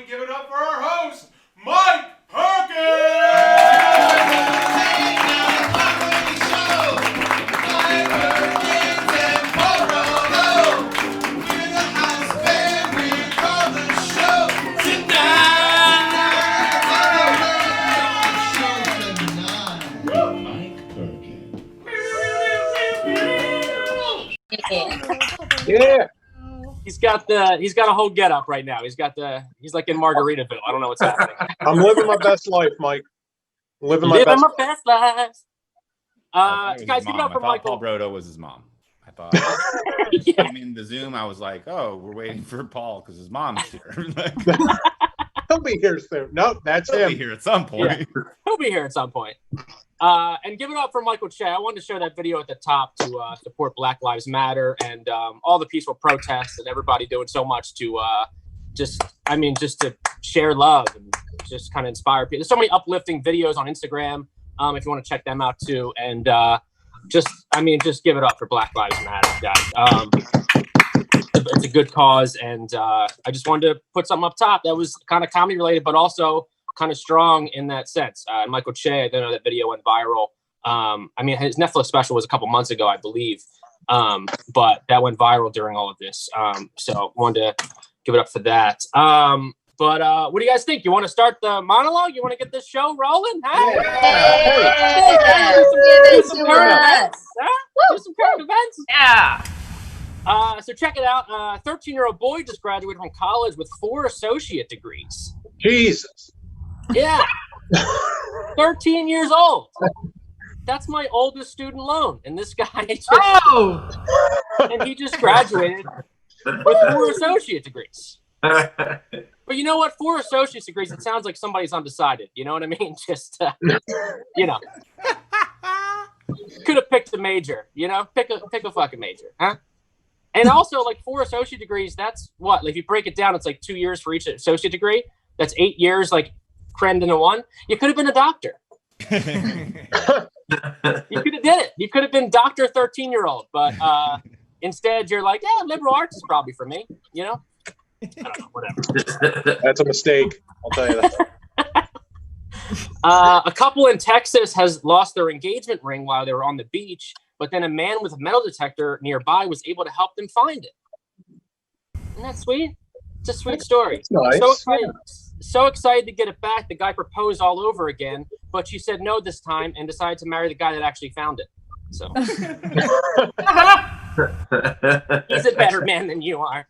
we give it up for our host, Mike Perkins! Paul Brodo! We're the house band, we call the show tonight! Mike Perkins. Yeah. He's got a whole get up right now. He's like in Margaritaville. I don't know what's happening. I'm living my best life, Mike. Living my best life. Guys, Give it up for Michael. Paul Brodo was his mom. I thought. Yeah. I mean, the Zoom. I was like, oh, we're waiting for Paul because his mom's here. He'll be here soon. No, that's He'll him. be here at some point. Yeah. He'll be here at some point. And give it up for Michael Che. I wanted to show that video at the top to support Black Lives Matter and all the peaceful protests and everybody doing so much to just to share love and just kind of inspire people. There's so many uplifting videos on Instagram if you want to check them out too. And just give it up for Black Lives Matter, guys. It's a good cause, and I just wanted to put something up top that was kind of comedy related, but also kind of strong in that sense. Michael Che, I don't know, that video went viral. His Netflix special was a couple months ago, I believe, but that went viral during all of this. So wanted to give it up for that. But what do you guys think? You want to start the monologue? You want to get this show rolling? Huh? Do some current events. Do some current events. Yeah. So check it out. 13-year-old boy just graduated from college with 4 associate degrees. Jesus. Yeah. 13 years old. That's my oldest student loan. And this guy and he just graduated with 4 associate degrees. But you know what? 4 associate degrees, it sounds like somebody's undecided. You know what I mean? Just, could have picked a major, pick a fucking major, huh? And also, like, 4 associate degrees, that's what? Like, if you break it down, it's like 2 years for each associate degree. That's 8 years, like, crammed into one. You could have been a doctor. You could have did it. You could have been Dr. 13-year-old. But instead, you're like, yeah, liberal arts is probably for me, I don't know, whatever. That's a mistake. I'll tell you that. A couple in Texas has lost their engagement ring while they were on the beach, but then a man with a metal detector nearby was able to help them find it. Isn't that sweet? It's a sweet story. Nice. So excited to get it back. The guy proposed all over again, but she said no this time and decided to marry the guy that actually found it. So he's a better man than you are.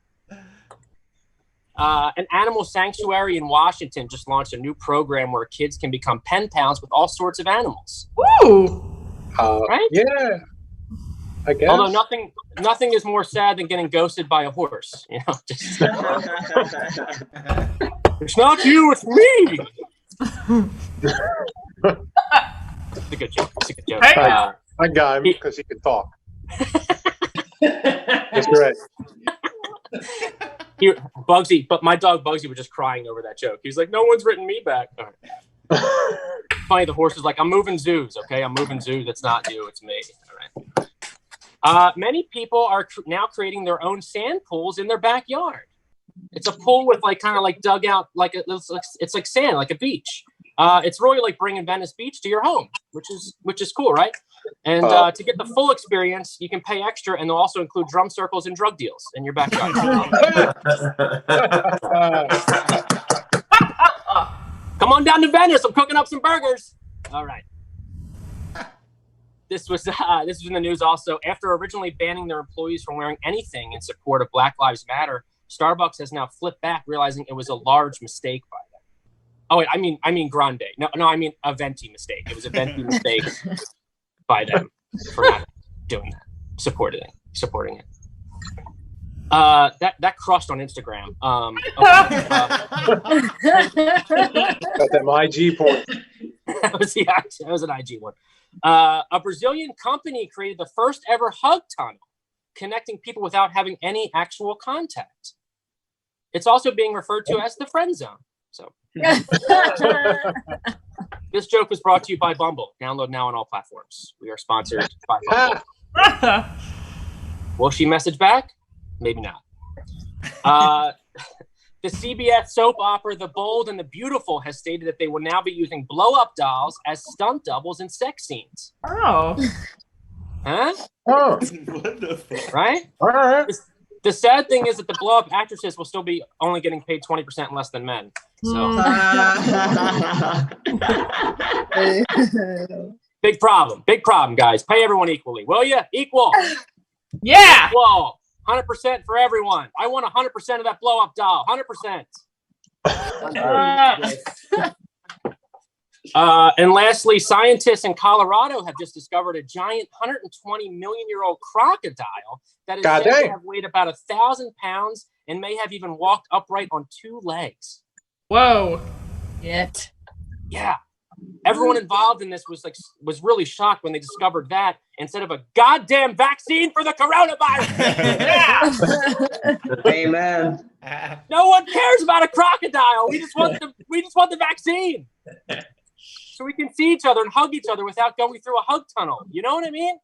An animal sanctuary in Washington just launched a new program where kids can become pen pals with all sorts of animals. Woo! Right? Yeah. I guess. Although nothing is more sad than getting ghosted by a horse. Just, it's not you, it's me. It's a good joke. Hey, I got him because he can talk. That's right. Bugsy, but my dog Bugsy was just crying over that joke. He's like, no one's written me back. All right. Funny, the horse is like, I'm moving zoos, okay? I'm moving zoos. It's not you, it's me. All right. Many people are now creating their own sand pools in their backyard. It's a pool with dug out, it's like sand, like a beach. It's really like bringing Venice Beach to your home, which is cool, right? And to get the full experience, you can pay extra, and they'll also include drum circles and drug deals in your backyard. Come on down to Venice. I'm cooking up some burgers. All right. This was in the news also. After originally banning their employees from wearing anything in support of Black Lives Matter, Starbucks has now flipped back, realizing it was a large mistake by them. Oh wait, I mean grande. No, I mean a venti mistake. It was a venti mistake by them for not doing that, supporting it. That crushed on Instagram. Got them IG points. that was an IG one. A Brazilian company created the first ever hug tunnel, connecting people without having any actual contact. It's also being referred to as the friend zone. So this joke was brought to you by Bumble. Download now on all platforms. We are sponsored by Bumble. Will she message back? Maybe not. The CBS soap opera The Bold and the Beautiful has stated that they will now be using blow-up dolls as stunt doubles in sex scenes. Oh. Huh? Oh, What the fuck? Right? all right. The sad thing is that the blow-up actresses will still be only getting paid 20% less than men. So big problem, guys. Pay everyone equally, will you? Equal. Yeah. Equal. 100% for everyone. I want 100% of that blow-up doll. 100%. And lastly, scientists in Colorado have just discovered a giant 120-million-year-old crocodile that is God said to dang. have weighed about 1,000 pounds and may have even walked upright on 2 legs. Whoa. Yet. Yeah. Everyone involved in this was really shocked when they discovered that instead of a goddamn vaccine for the coronavirus. Amen. No one cares about a crocodile. We just want the vaccine. So we can see each other and hug each other without going through a hug tunnel. You know what I mean?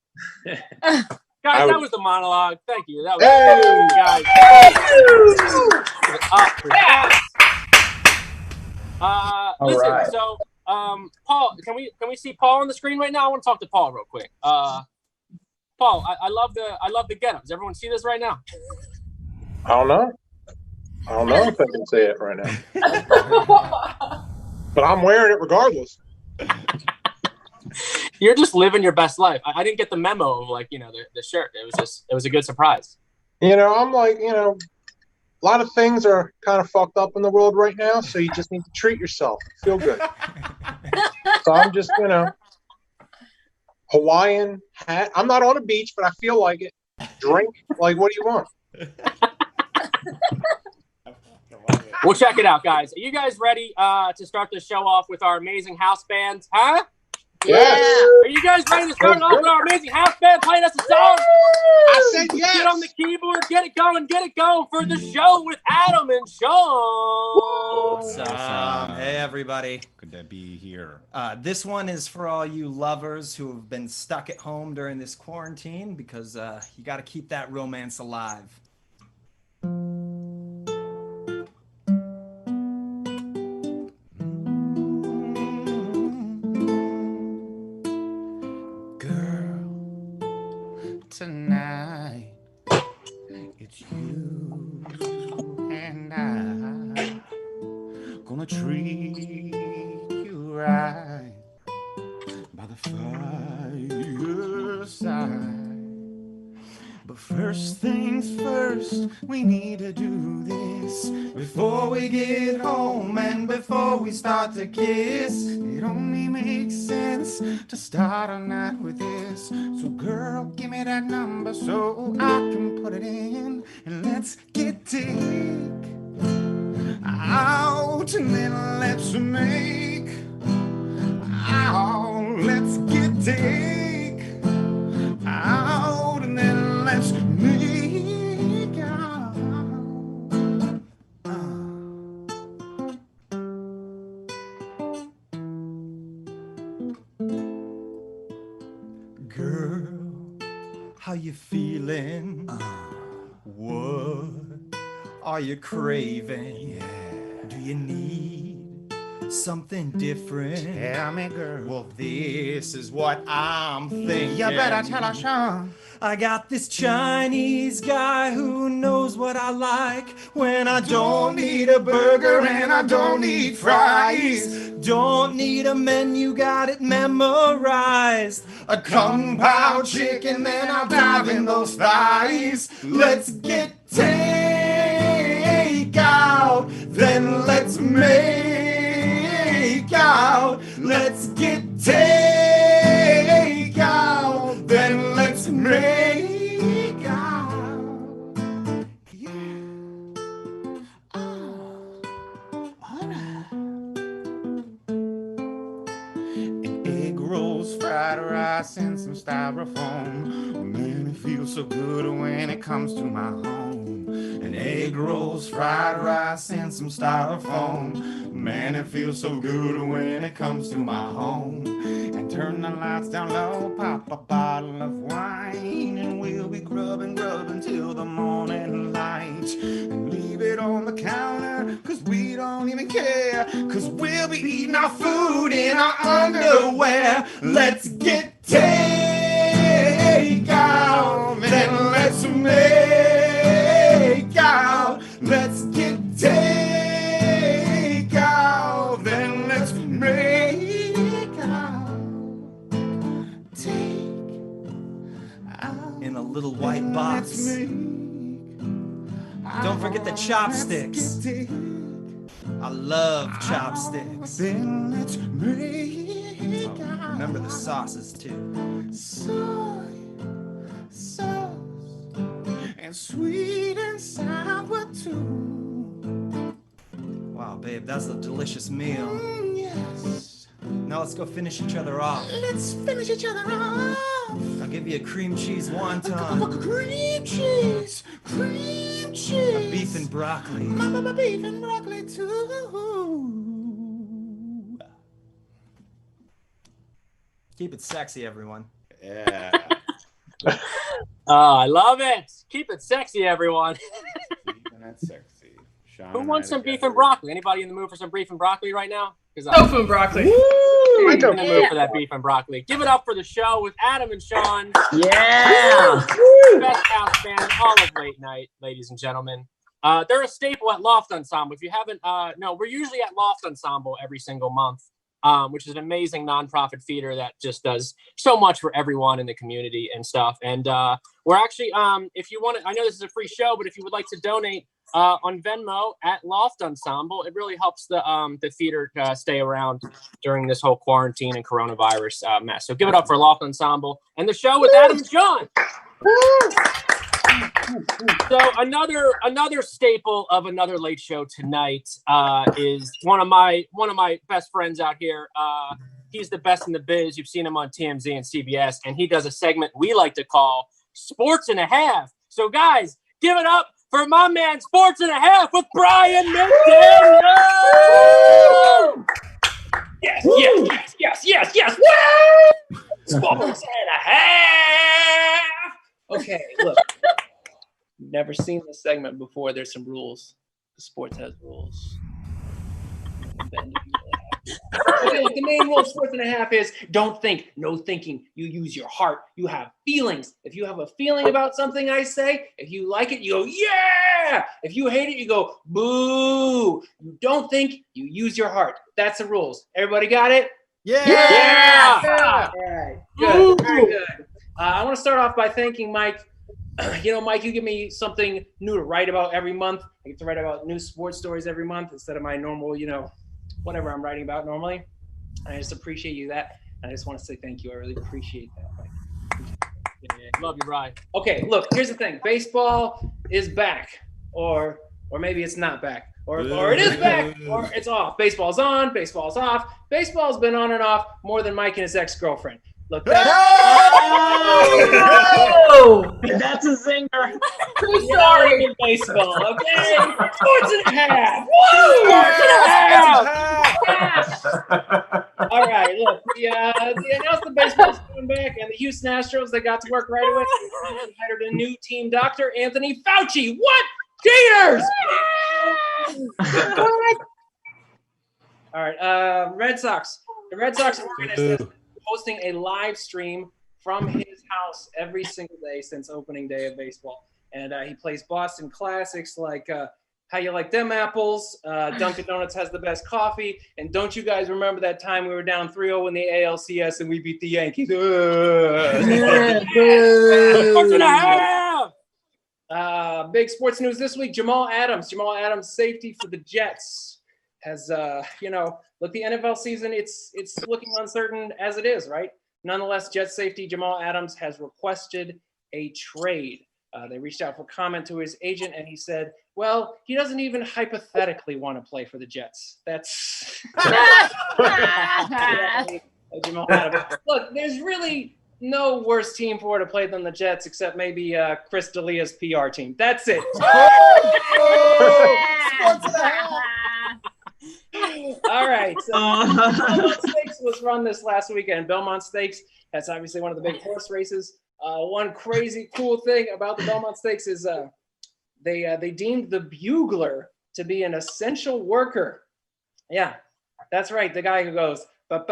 Guys, that was the monologue. Thank you. That was guys. Up for that. Listen, right. so Paul, can we see Paul on the screen right now? I want to talk to Paul real quick. Paul, I love the getup. Does everyone see this right now? I don't know if I can say it right now. But I'm wearing it regardless. You're just living your best life. I didn't get the memo of the shirt. It was a good surprise. I'm like, a lot of things are kind of fucked up in the world right now, so you just need to treat yourself. Feel good. So I'm just, Hawaiian hat. I'm not on a beach, but I feel like it. Drink. Like, what do you want? We'll check it out, guys. Are you guys ready to start the show off with our amazing house band? Huh? Yes. Are you guys ready to start off with our amazing house band playing us a song? I said yes. Get on the keyboard, get it going for the show with Adam and Sean. What's up? Hey, everybody. Could that be here? This one is for all you lovers who have been stuck at home during this quarantine because you got to keep that romance alive. Tonight, it's you and I gonna treat you right by the fireside. But first things first, we need to do this before we get home and before we start to kiss. It only makes sense to start a night with this. So girl, give me that number so I can put it in, and let's get deep out, and then let's make out. Let's get deep out, and then let's make out. Girl, how you feeling? What are you craving? Do you need something different? Tell me, girl. Well, this is what I'm thinking. You better tell her, Sean. I got this Chinese guy who knows what I like when I don't need a burger and I don't need fries. Don't need a menu, got it memorized. A kung pao chicken, then I'll dive in those thighs. Let's get takeout, then let's make out. Let's get takeout, then let's make out. Yeah. Alright. And egg rolls, fried rice, and some styrofoam. Man, it feels so good when it comes to my home. And egg rolls, fried rice, and some styrofoam. Man, it feels so good when it comes to my home. And turn the lights down low, pop a bottle of wine, and we'll be grubbing till the morning light. And leave it on the counter we don't even care, 'cause we'll be eating our food in our underwear. Let's get takeout, then let's make out. Let's get takeout, then let's make out. Take out In a little white box. Don't forget the chopsticks. I love chopsticks. Then let's make out. Remember the sauces too. Soy sauce and sweet and sour too. Wow, babe, that's a delicious meal. Yes. Now let's go finish each other off. Let's finish each other off. I'll give you a cream cheese wonton, Cream cheese, cream cheese. beef and broccoli. Mama, beef and broccoli too. Keep it sexy, everyone. Yeah. I love it. Keep it sexy, everyone. Keeping it sexy. Sean Who and wants I some beef together. and broccoli? Anybody in the mood for some beef and broccoli right now? Because Tofu and broccoli. I'm in the mood for that beef and broccoli. Give it up for the show with Adam and Sean. Yeah. Best house band all of late night, ladies and gentlemen. They're a staple at Loft Ensemble. If you haven't, no, we're usually at Loft Ensemble every single month, which is an amazing nonprofit theater that just does so much for everyone in the community and stuff. And we're actually, if you want to, I know this is a free show, but if you would like to donate on Venmo at Loft Ensemble, it really helps the theater stay around during this whole quarantine and coronavirus mess. So give it up for Loft Ensemble and the show with Adam and John. So another staple of another late show tonight is one of my best friends out here. He's the best in the biz. You've seen him on TMZ and CBS, and he does a segment we like to call Sports and a Half. So guys, give it up for my man Sports and a Half with Brian McDaniel. Yes. Woo! Sports and a Half. Okay, look. Never seen this segment before. There's some rules. The sports has rules. Okay, look, the main rule of Sports and a Half is don't think, no thinking. You use your heart. You have feelings. If you have a feeling about something I say, if you like it, you go, yeah! If you hate it, you go, boo! You don't think, you use your heart. That's the rules. Everybody got it? Yeah! All right, good, very good. I want to start off by thanking Mike. Mike, you give me something new to write about every month. I get to write about new sports stories every month instead of my normal, whatever I'm writing about normally. And I just appreciate you that. And I just want to say thank you. I really appreciate that, Mike. Love you, Brian. Okay, look, here's the thing. Baseball is back, or maybe it's not back, or it is back, or it's off. Baseball's on, baseball's off. Baseball's been on and off more than Mike and his ex-girlfriend. Look, that's a zinger. Too sorry. In baseball, okay? Sports and a Half. Woo! Sports and a Half. All right, look, they announced the baseball's coming back, and the Houston Astros, they got to work right away. They hired a new team doctor, Anthony Fauci. What? Gators! All right, Red Sox. The Red Sox organized hosting a live stream from his house every single day since opening day of baseball. And he plays Boston classics like How You Like Them Apples, Dunkin' Donuts Has the Best Coffee, and don't you guys remember that time we were down 3-0 in the ALCS and we beat the Yankees? Sports and a Half! Big sports news this week, Jamal Adams, safety for the Jets, has, look, the NFL season, it's looking uncertain as it is, right? Nonetheless, Jets safety Jamal Adams has requested a trade. They reached out for comment to his agent, and he said, well, he doesn't even hypothetically want to play for the Jets. That's Jamal Adams. Look, there's really no worse team for her to play than the Jets, except maybe Chris D'Elia's PR team. That's it. All right. So Belmont Stakes was run this last weekend. Belmont Stakes, that's obviously one of the big horse races. One crazy cool thing about the Belmont Stakes is they deemed the bugler to be an essential worker. Yeah, that's right. The guy who goes. That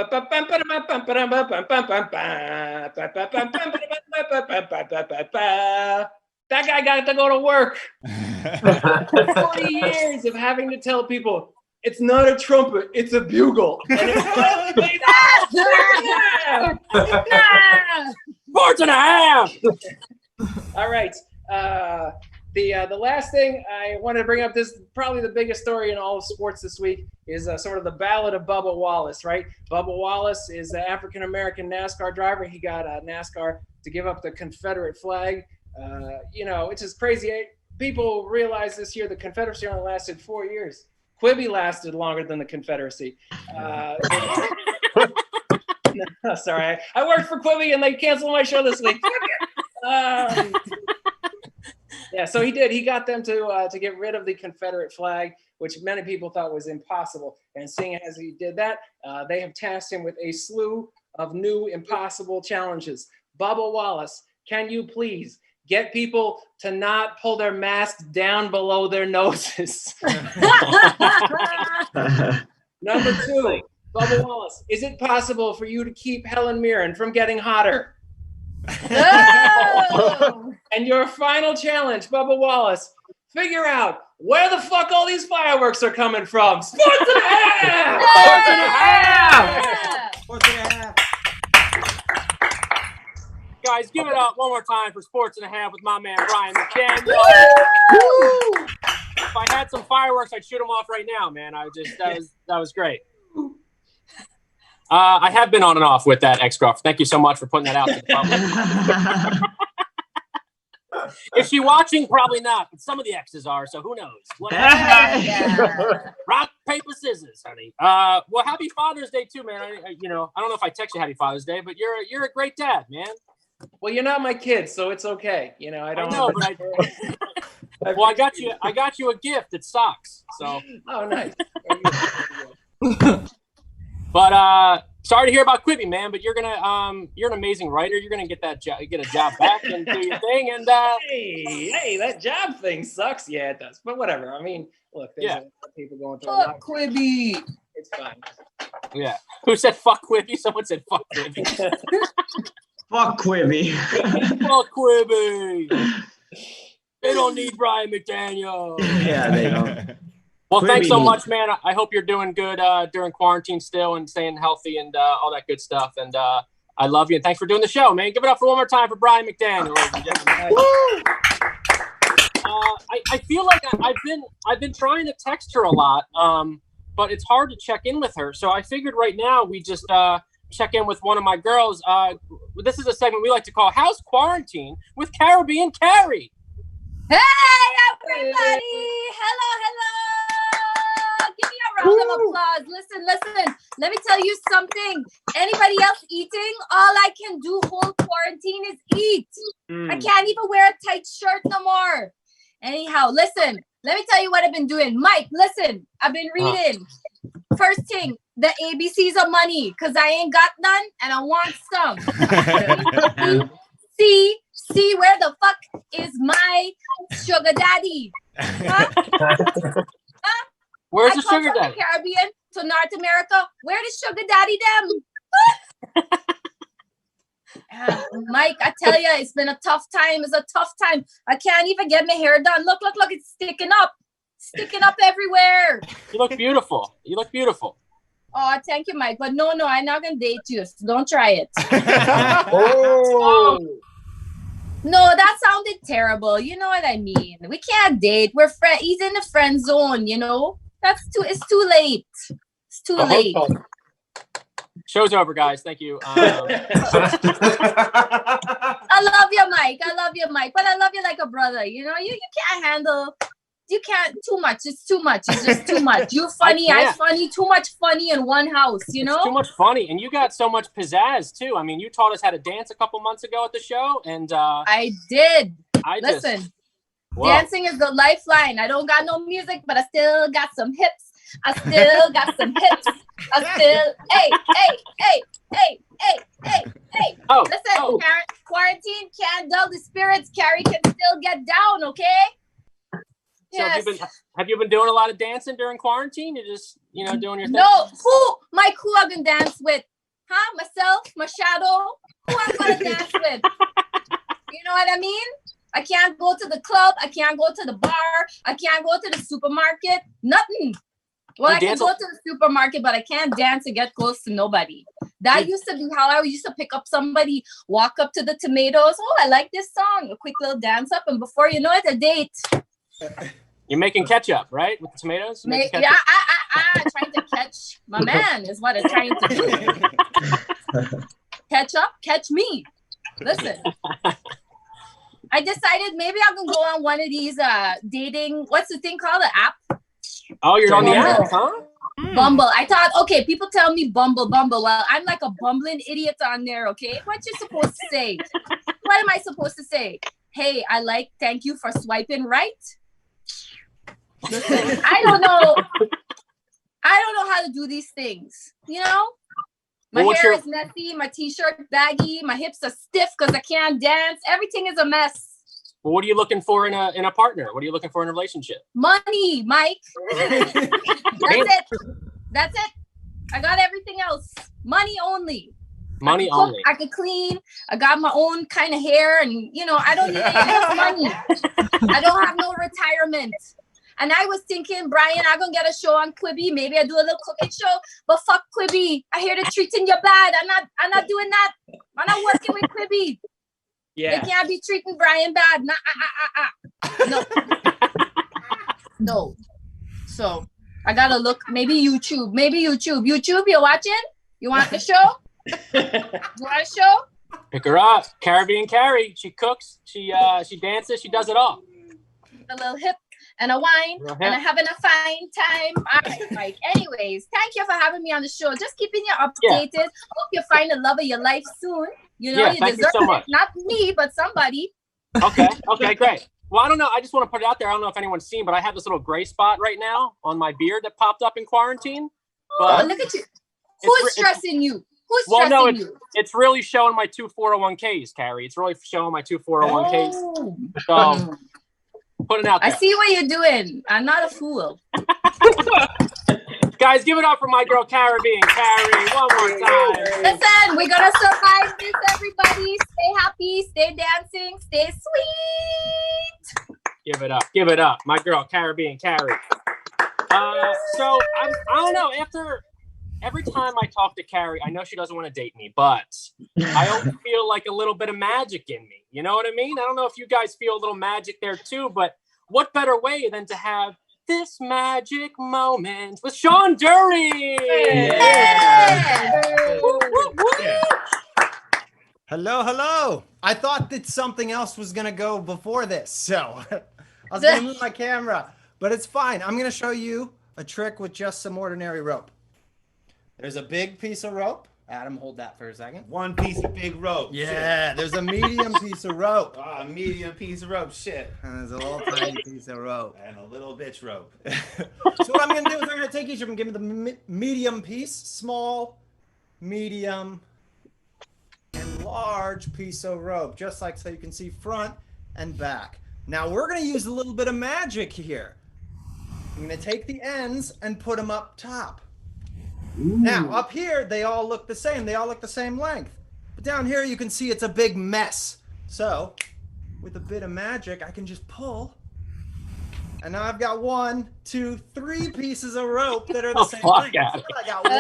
guy got to go to work. 40 years of having to tell people, it's not a trumpet, it's a bugle. And Sports and a half. All right. The last thing I wanted to bring up, this is probably the biggest story in all of sports this week, is sort of the ballad of Bubba Wallace, right? Bubba Wallace is an African-American NASCAR driver. He got NASCAR to give up the Confederate flag. It's just crazy. People realize this year the Confederacy only lasted 4 years. Quibi lasted longer than the Confederacy. Sorry, I worked for Quibi and they canceled my show this week. Yeah, so he did. He got them to get rid of the Confederate flag, which many people thought was impossible. And seeing as he did that, they have tasked him with a slew of new impossible challenges. Bubba Wallace, can you please get people to not pull their masks down below their noses? Number 2, Bubba Wallace, is it possible for you to keep Helen Mirren from getting hotter? Oh! And your final challenge, Bubba Wallace, figure out where the fuck all these fireworks are coming from. Sports and a half! Sports and a half! Sports and a half. Guys, give it up one more time for Sports and a Half with my man Brian McDaniel. If I had some fireworks, I'd shoot them off right now, man. That was great. I have been on and off with that ex-girlfriend. Thank you so much for putting that out to the public. Is she watching? Probably not, but some of the exes are, so who knows? Rock, paper, scissors, honey. Well, happy Father's Day too, man. I don't know if I text you Happy Father's Day, but you're a great dad, man. Well, you're not my kid, so it's okay. I don't know, but well, I got you a gift. It sucks. So. Oh, nice. But sorry to hear about Quibi, man. But you're an amazing writer. You're gonna get a job back and do your thing. And hey, that job thing sucks. Yeah, it does. But whatever. I mean, look, there's a lot of people going through a lot. Quibi. It's fine. Yeah. Who said fuck Quibi? Someone said fuck Quibi. Fuck Quibi. Fuck Quibi. They don't need Brian McDaniel. Yeah, they don't. Well, Quibi thanks so needs- much, man. I hope you're doing good during quarantine still and staying healthy and all that good stuff. And I love you. And thanks for doing the show, man. Give it up for one more time for Brian McDaniel, ladies and gentlemen. I feel like I've been trying to text her a lot, but it's hard to check in with her. So I figured right now we just check in with one of my girls. This is a segment we like to call How's Quarantine with Caribbean Carrie. Hey, everybody! Hello. Give me a round of applause. Listen. Let me tell you something. Anybody else eating? All I can do whole quarantine is eat. I can't even wear a tight shirt no more. Anyhow, listen. Let me tell you what I've been doing. Mike, listen. I've been reading. First thing, the ABCs of money, because I ain't got none and I want some. See where the fuck is my sugar daddy? Huh? Where's I the come sugar from daddy? the Caribbean to North America. Where the sugar daddy them? Mike, I tell you, it's been a tough time. It's a tough time. I can't even get my hair done. Look, it's sticking up everywhere. You look beautiful. Oh, thank you, Mike. But no, I'm not gonna date you. So don't try it. Oh. No, that sounded terrible. You know what I mean. We can't date. We're friends. He's in the friend zone, It's too late. It's too late. Show's over, guys. Thank you. I love you, Mike. But I love you like a brother. You can't handle. You can't too much. It's too much. It's just too much. You funny, I funny. Too much funny in one house. It's too much funny, and you got so much pizzazz too. I mean, you taught us how to dance a couple months ago at the show, and I did. Listen. Dancing is the lifeline. I don't got no music, but I still got some hips. I still hey. Oh, listen, quarantine can't dull the spirits. Carrie can still get down, okay? So have you been doing a lot of dancing during quarantine? You're just, doing your thing? No, Mike, who I gonna dance with? Huh? Myself, my shadow? Who I'm gonna dance with? You know what I mean? I can't go to the club. I can't go to the bar. I can't go to the supermarket. Nothing. Well, I can go to the supermarket, but I can't dance and get close to nobody. That used to be how I used to pick up somebody, walk up to the tomatoes. Oh, I like this song. A quick little dance up, and before you know it, a date. You're making ketchup, right? With the tomatoes? Trying to catch my man is what I'm trying to do. Catch up, catch me. Listen. I decided maybe I can go on one of these dating, what's the thing called? The app? Oh, you're on the app, huh? Bumble. I thought, okay, people tell me Bumble. Well, I'm like a bumbling idiot on there, okay? What you supposed to say? What am I supposed to say? Hey, thank you for swiping right. Listen, I don't know how to do these things, My hair is messy, my t-shirt baggy, my hips are stiff because I can't dance. Everything is a mess. Well, what are you looking for in a partner? What are you looking for in a relationship? Money, Mike. That's it. I got everything else. Money only. Money only. I can clean. I got my own kind of hair, and I don't need any money. I don't have no retirement. And I was thinking, Brian, I'm gonna get a show on Quibi. Maybe I do a little cooking show. But fuck Quibi. I hear they're treating you bad. I'm not doing that. I'm not working with Quibi. Yeah. They can't be treating Brian bad. No. No. So I gotta look. Maybe YouTube. YouTube, you watching? You want the show? You want a show? Pick her up. Caribbean Carrie. She cooks. She dances. She does it all. A little hip and a wine, and I'm having a fine time. All right, Mike. Anyways, thank you for having me on the show. Just keeping you updated. Yeah. Hope you find the love of your life soon. You thank deserve you so much. it. Not me, but somebody. Okay, great. Well, I don't know. I just want to put it out there. I don't know if anyone's seen, but I have this little gray spot right now on my beard that popped up in quarantine. But look at you. Who's stressing you? Who's stressing you? It's really showing my 2 401ks, Carrie. It's really showing my 2 401ks. So put it out there. I see what you're doing. I'm not a fool. Guys, give it up for my girl Caribbean Carrie one more time. Listen, we're gonna survive this, everybody. Stay happy, stay dancing, stay sweet. Give it up, my girl Caribbean Carrie. So I don't know. Every time I talk to Carrie, I know she doesn't want to date me, but I always feel like a little bit of magic in me. You know what I mean? I don't know if you guys feel a little magic there too, but what better way than to have this magic moment with Sean Dury? Yeah. Hello. I thought that something else was going to go before this, so I was going to move my camera, but it's fine. I'm going to show you a trick with just some ordinary rope. There's a big piece of rope. Adam, hold that for a second. One piece of big rope. Yeah, there's a medium piece of rope. Ah, a medium piece of rope. Shit. And there's a little tiny piece of rope. And a little bitch rope. So what I'm going to do is I'm going to take each of them, give me the medium piece, small, medium, and large piece of rope, just like so you can see front and back. Now we're going to use a little bit of magic here. I'm going to take the ends and put them up top. Ooh. Now, up here, they all look the same. They all look the same length. But down here, you can see it's a big mess. So, with a bit of magic, I can just pull. And now I've got 1, 2, 3 pieces of rope that are the same length. I got 1,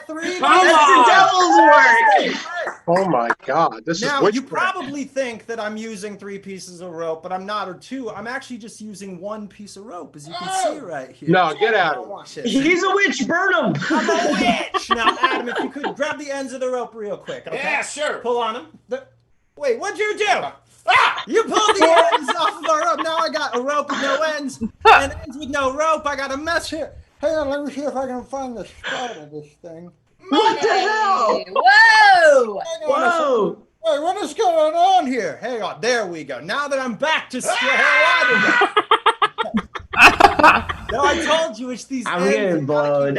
2, 3. That's the devil's work. Oh my God! This now, is witchcraft. You probably think that I'm using 3 pieces of rope, but I'm not, or 2. I'm actually just using 1 piece of rope, as you can see right here. No, get out of it. He's a witch. Burn him. I'm a witch. Now, Adam, if you could grab the ends of the rope real quick. Okay? Yeah, sure. Pull on them. Wait, what'd you do? You pulled the ends off of our rope. Now I got a rope with no ends and ends with no rope. I got a mess here. Hang on, let me see if I can find the start of this thing. What the hell? Whoa! Whoa! Wait, what is going on here? Hang on, there we go. Now that I'm back to square one again. No, I told you it's these I'm ends. getting blown.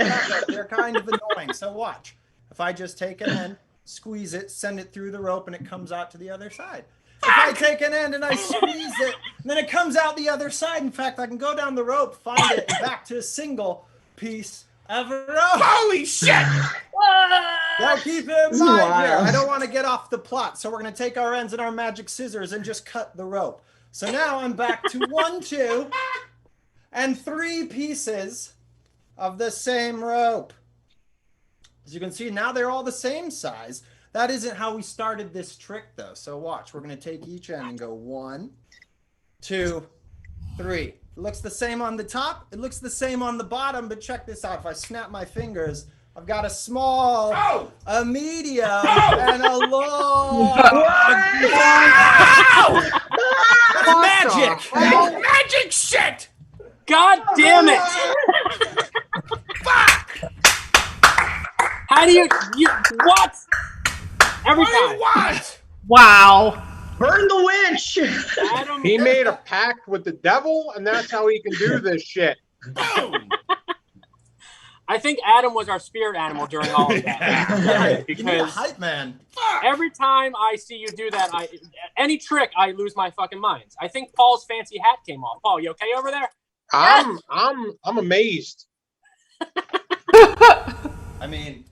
They're kind of annoying. So watch. If I just take an end, squeeze it, send it through the rope, and it comes out to the other side. I take an end and I squeeze it, and then it comes out the other side. In fact, I can go down the rope, find it, and back to a single piece of rope. Holy shit! Now keep in mind here, I don't want to get off the plot, so we're going to take our ends and our magic scissors and just cut the rope. So now I'm back to 1, 2, and 3 pieces of the same rope. As you can see, now they're all the same size. That isn't how we started this trick, though. So watch, we're going to take each end and go 1, 2, 3. It looks the same on the top. It looks the same on the bottom, but check this out. If I snap my fingers, I've got a small, a medium, and a large. That's magic. Magic shit! God damn it! Fuck! How do you what? Every time. What? Wow. Burn the witch! Adam, He made a pact with the devil, and that's how he can do this shit. Boom! I think Adam was our spirit animal during all of that. You need a Because hype man. every time I see you do that, any trick, I lose my fucking mind. I think Paul's fancy hat came off. Paul, you okay over there? I'm amazed. I mean,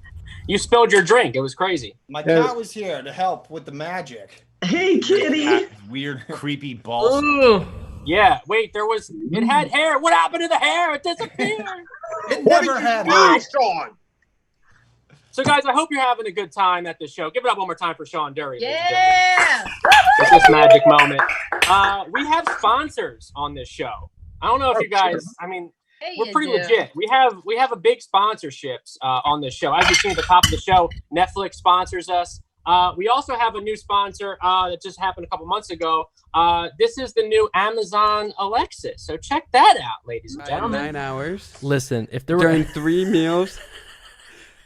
You spilled your drink. It was crazy. my cat was here to help with the magic. Hey, kitty! Weird, creepy balls. Ooh. Yeah. Wait, it had hair. What happened to the hair? It disappeared. It What never did you had do, hair. Sean? So, guys, I hope you're having a good time at the show. Give it up one more time for Sean Dury. ladies and gentlemen. Yeah. It's this magic moment. We have sponsors on this show. I don't know if you guys, I mean, Hey, we're you pretty do. legit. We have a big sponsorships on this show. As you've seen at the top of the show, Netflix sponsors us. We also have a new sponsor that just happened a couple months ago. This is the new Amazon Alexa. So check that out, ladies and gentlemen. 9 hours Listen, if there were during 3 meals.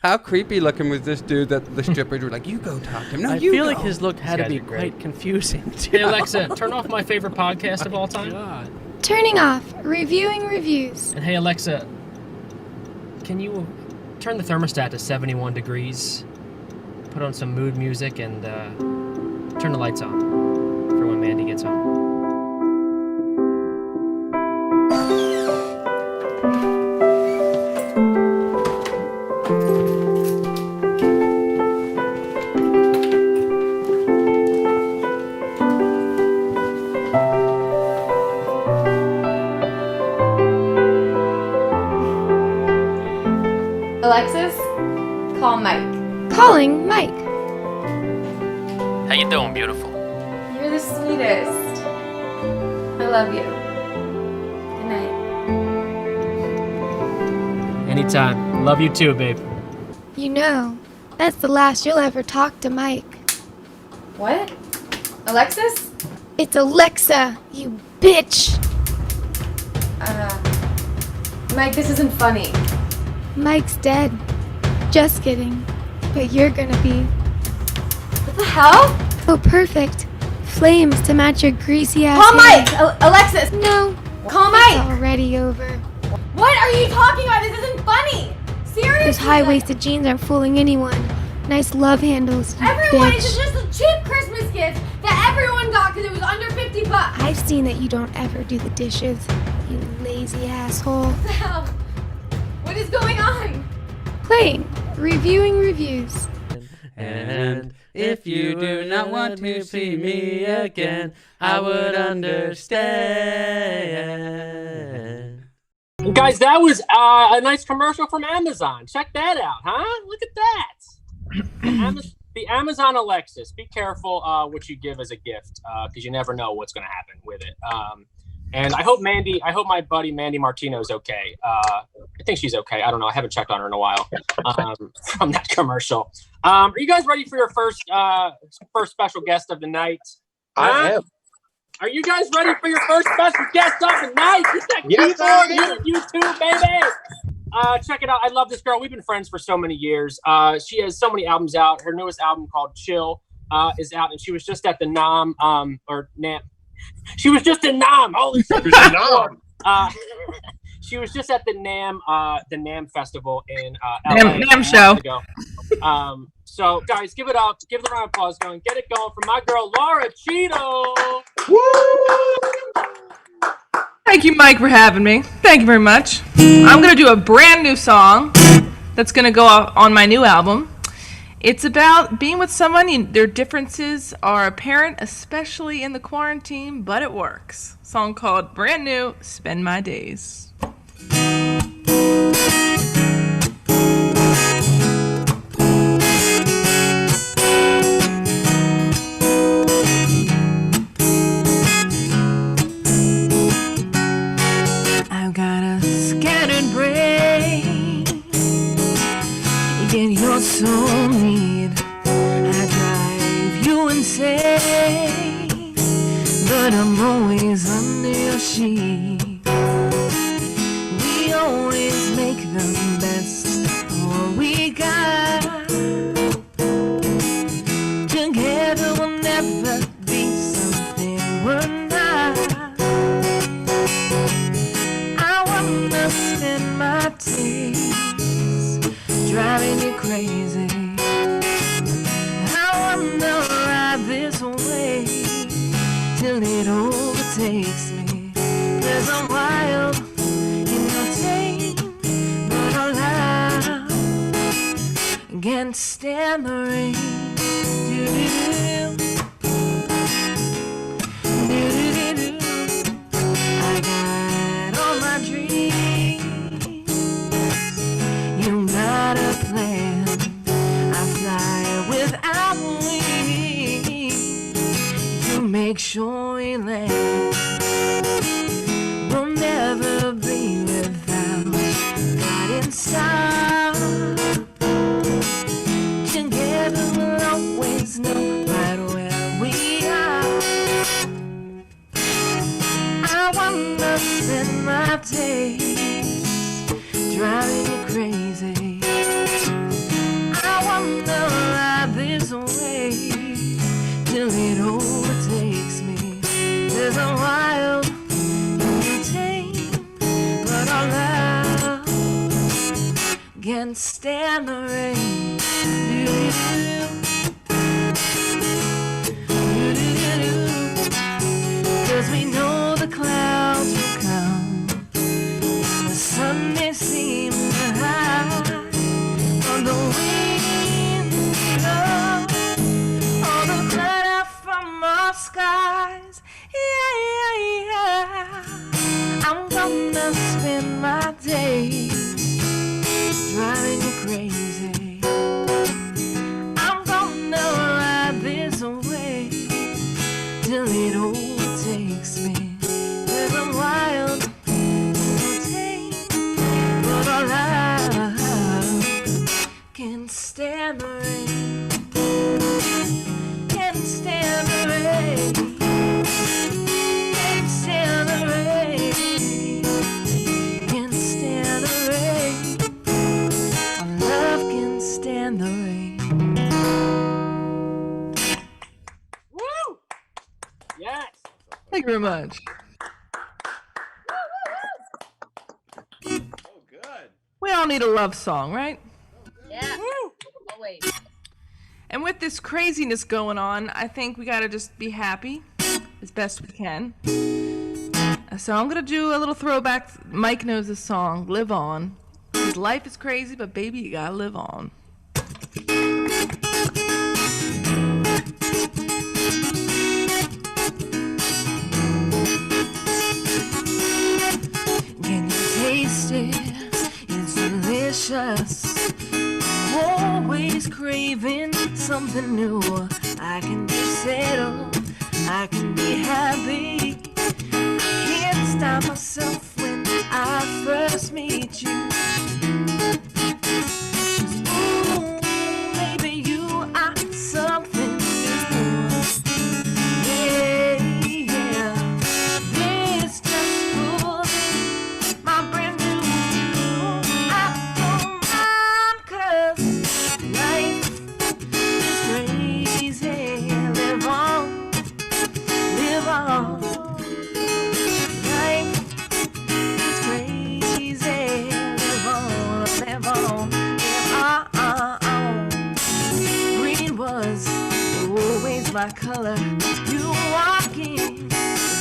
How creepy looking was this dude that the strippers were like, you go talk to him. No, I you feel go. like his look had to These be guys are great. quite confusing. Hey Alexa, turn off my favorite podcast of all time. God. Turning off. Reviewing reviews. And hey Alexa, can you turn the thermostat to 71 degrees? Put on some mood music and turn the lights on for when Mandy gets home. Alexis, call Mike. Calling Mike. How you doing, beautiful? You're the sweetest. I love you. Good night. Anytime. Love you too, babe. You know, that's the last you'll ever talk to Mike. What? Alexis? It's Alexa, you bitch. Mike, this isn't funny. Mike's dead. Just kidding. But you're gonna be. What the hell? Oh, perfect. Flames to match your greasy ass. Call hair. Mike! Alexis! No. Call It's Mike! already over. What are you talking about? This isn't funny! Seriously? Those high-waisted jeans aren't fooling anyone. Nice love handles, you Everyone, bitch. it's just a cheap Christmas gift that everyone got because it was under $50. I've seen that you don't ever do the dishes, you lazy asshole. What the hell? What is going on? Playing, reviewing reviews. And if you do not want to see me again, I would understand. Guys, that was a nice commercial from Amazon. Check that out, huh? Look at that. The Amazon Alexis. Be careful what you give as a gift because you never know what's going to happen with it. And I hope my buddy Mandy Martino's okay. I think she's okay. I don't know. I haven't checked on her in a while from that commercial. Are you guys ready for your first special guest of the night? I am. Are you guys ready for your first special guest of the night? Get that Yes, I keyboard, YouTube, baby. Check it out. I love this girl. We've been friends for so many years. She has so many albums out. Her newest album called Chill is out, and she was just at the NAM She was just in NAM. Holy shit. She was just at the NAM festival in LA. NAM show. So, guys, give it up. Give the round of applause going. Get it going for my girl, Laura Cheadle. Thank you, Mike, for having me. Thank you very much. I'm going to do a brand new song that's going to go on my new album. It's about being with someone. Their differences are apparent, especially in the quarantine, but it works. Song called Brand New, Spend My Days. I've got a scattered brain, and you're so neat. I drive you insane, but I'm always under your sheet. We always make the best of what we got. Together we'll never be something we're not. I wanna spend my days driving you crazy. I wanna ride this way till it overtakes me. 'Cause I'm wild in your tame, but alive. Can't stand the rain. Do-do-do. Do-do-do-do. I got all my dreams. You got a plan. I fly without wings. You make sure we land. We'll never be without guiding star. Together we'll always know right where we are. I wanna spend my days driving you crazy. I wanna ride this way till it overtakes me. 'Cause I'm wild and tame, but our love can't stand the rain. Do-do-do. Do-do-do-do. 'Cause we know the clouds will come, the sun may seem to hide, on the winds blow, all the glitter from our skies. Yeah, yeah, yeah. I'm gonna spend my days driving you crazy. I'm gonna ride this way till it overtakes me. 'Cause I'm wild and tame, but our love can't stand the rain. Can't stand the rain. Can't stand the rain. Can't stand the rain. Our love can stand the rain. Woo! Yes. Thank you very much. Oh, good. We all need a love song, right? Yeah. Always. And with this craziness going on, I think we gotta just be happy as best we can. So I'm gonna do a little throwback. Mike knows this song, Live On. 'Cause life is crazy, but baby, you gotta live on. Can you taste it? It's delicious. I'm always craving something new. I can be settled, I can be happy. I can't stop myself when I first meet you. Ooh, maybe you are something new. Yeah, yeah. This just proves it, my brand new you. I don't mind 'cause life is crazy. Live on, live on. Life is crazy. Live on. by color. You walking,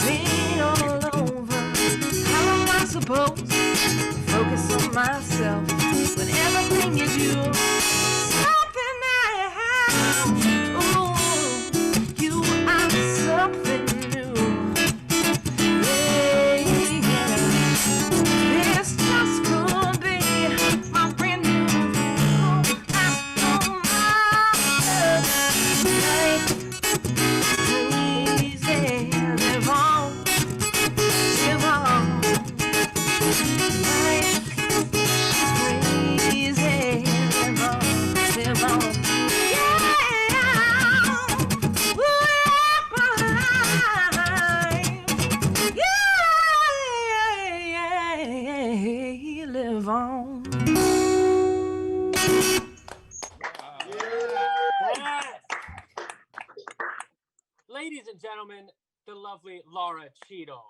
being all over. How am I supposed to focus on myself when everything you do something I have? Ooh, you are something new. Yeah. This just could be my brand new crazy, live on, live on. Crazy, live on, live on. Yeah, live on. Ladies and gentlemen, the lovely Laura Cheadle.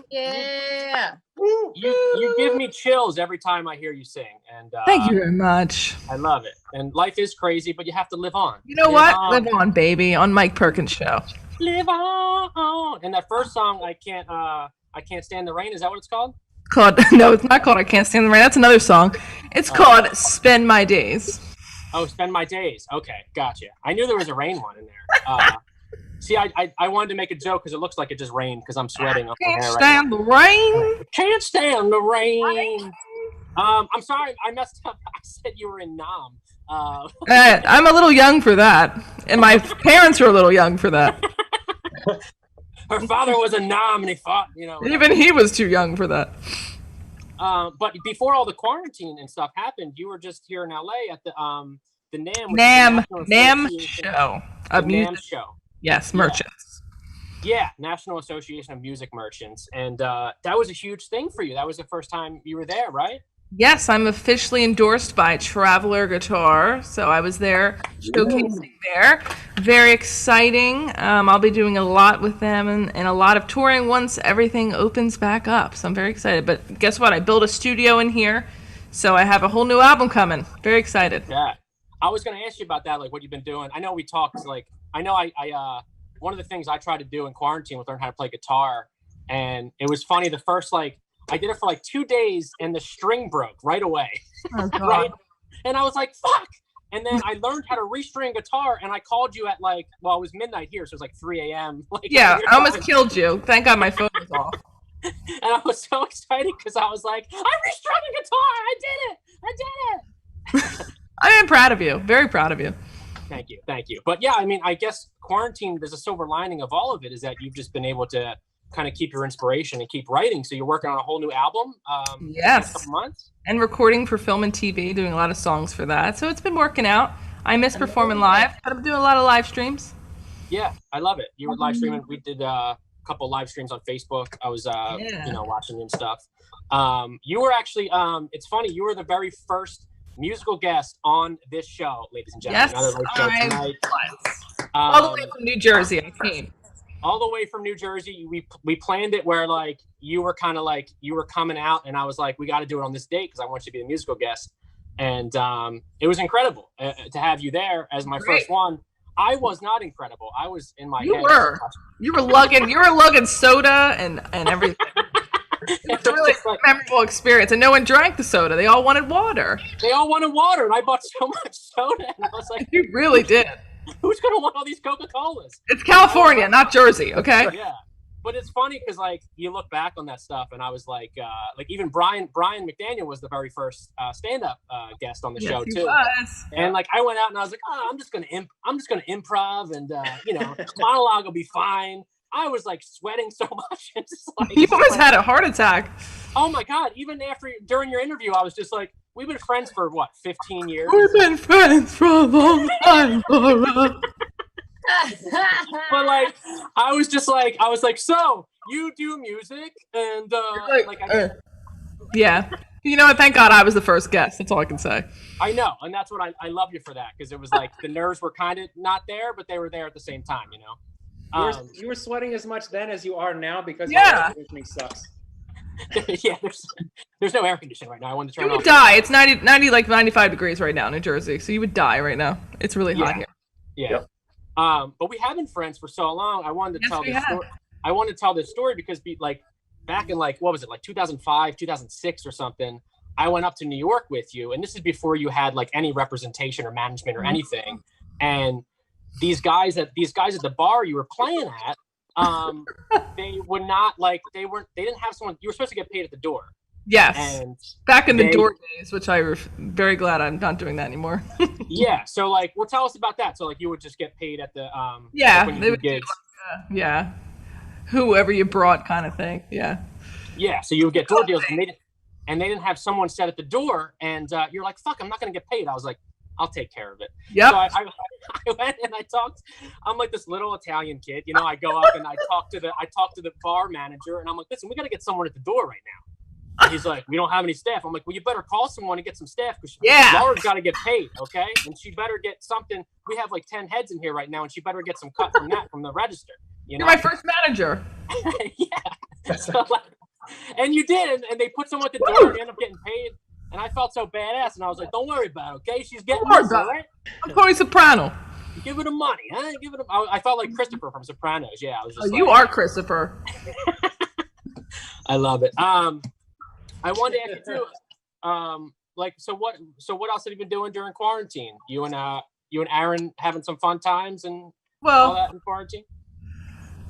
Yeah. You give me chills every time I hear you sing, and Thank you very much. I love it. And life is crazy, but you have to live on. You know what? Live on, baby, on Mike Perkins' show. Live on. And that first song, I can't stand the rain. Is that what it's called? No, it's not called I Can't Stand the Rain. That's another song. It's called Spend My Days. Oh, Spend My Days. Okay, gotcha. I knew there was a rain one in there. See, I wanted to make a joke because it looks like it just rained because I'm sweating up my hair right now. Can't stand the rain. Can't stand the rain. I'm sorry, I messed up. I said you were in Nam. I'm a little young for that, and my parents are a little young for that. Her father was a Nam, and he fought. Even he was too young for that. But before all the quarantine and stuff happened, you were just here in LA at the NAM. NAM show. The NAM show. Yes, merchants. Yeah, National Association of Music Merchants. And that was a huge thing for you. That was the first time you were there, right? Yes, I'm officially endorsed by Traveler Guitar. So I was there showcasing there. Very exciting. I'll be doing a lot with them and a lot of touring once everything opens back up. So I'm very excited. But guess what? I built a studio in here. So I have a whole new album coming. Very excited. Yeah. I was going to ask you about that, like what you've been doing. I know we talked, I know I one of the things I tried to do in quarantine was learn how to play guitar. And it was funny. The first, I did it for 2 days and the string broke right away. Oh, God. Right? And I was like, fuck. And then I learned how to restring guitar and I called you at it was midnight here. So it was 3 a.m. Yeah, I almost killed you. Thank God my phone was off. And I was so excited because I was like, I restrung a guitar. I did it. I am proud of you. Very proud of you. Thank you. But yeah, I mean, I guess quarantine, there's a silver lining of all of it is that you've just been able to kind of keep your inspiration and keep writing. So you're working on a whole new album. Yes. In a couple months. And recording for film and TV, doing a lot of songs for that. So it's been working out. I miss performing live, but I'm doing a lot of live streams. Yeah, I love it. You were live streaming. We did a couple live streams on Facebook. I was, watching you and stuff. You were actually, it's funny, you were the very first musical guest on this show, ladies and gentlemen. Yes, Another late show tonight. All the way from New Jersey, I came. All the way from New Jersey. We planned it where you were kind of you were coming out, and I was like, we got to do it on this date because I want you to be the musical guest. And it was incredible to have you there as my first one. I was not incredible. I was in my head. You were lugging soda and everything. It's a really memorable experience, and no one drank the soda. They all wanted water. And I bought so much soda, and I was like, you really did. Who's gonna want all these Coca-Colas? It's California, not Jersey, okay? Yeah, but it's funny because you look back on that stuff, and I was like even Brian McDaniel was the very first stand-up guest on the show too. Was. And I went out and I was like, I'm just gonna improv, and monologue will be fine. I was sweating so much. And just, you almost had a heart attack. Oh my God. Even during your interview, I was just we've been friends for what, 15 years? We've been friends for a long time, Laura. But I was just so you do music and yeah. You know what? Thank God I was the first guest. That's all I can say. I know. And that's what I love you for that. Cause it was the nerves were kind of not there, but they were there at the same time, You were sweating as much then as you are now because your air conditioning sucks. Yeah, there's no air conditioning right now. I wanted to turn you off. would die. It's 95 degrees right now in New Jersey, so you would die right now. It's really hot here. Yeah. But we have been friends for so long. I wanted to tell this story. I wanted to tell this story because back in like, what was it, like 2005, 2006 or something, I went up to New York with you. And this is before you had like any representation or management or anything. And these guys at the bar you were playing at, they would not like, they didn't have someone, you were supposed to get paid at the door. Yes. And back in the door days, which I'm very glad I'm not doing that anymore. Yeah. So like, well, tell us about that. So like, you would just get paid at the yeah, like they would do like, whoever you brought kind of thing. Yeah. Yeah. So you would get door deals, and they didn't have someone set at the door, and you're like, "Fuck, I'm not gonna get paid." I was like, "I'll take care of it." Yeah. So I went and I talked. I'm like this little Italian kid, you know. I go up and I talk to the bar manager, and I'm like, "Listen, we got to get someone at the door right now." And he's like, "We don't have any staff." I'm like, "Well, you better call someone and get some staff because Laura's got to get paid, okay? And she better get something. We have like 10 heads in here right now, and she better get some cut from the register." You're my first manager. Yeah. So, like, and you did, and they put someone at the door and you end up getting paid. And I felt so badass, and I was like, "Don't worry about it, okay? She's getting this, all right? I'm Tony Soprano. Give her the money, huh? Give her the." I felt like Christopher from Sopranos. Yeah, I was just. You are Christopher. I love it. I wanted to ask you too. Like, so what else have you been doing during quarantine? You and Aaron having some fun times and all that in quarantine.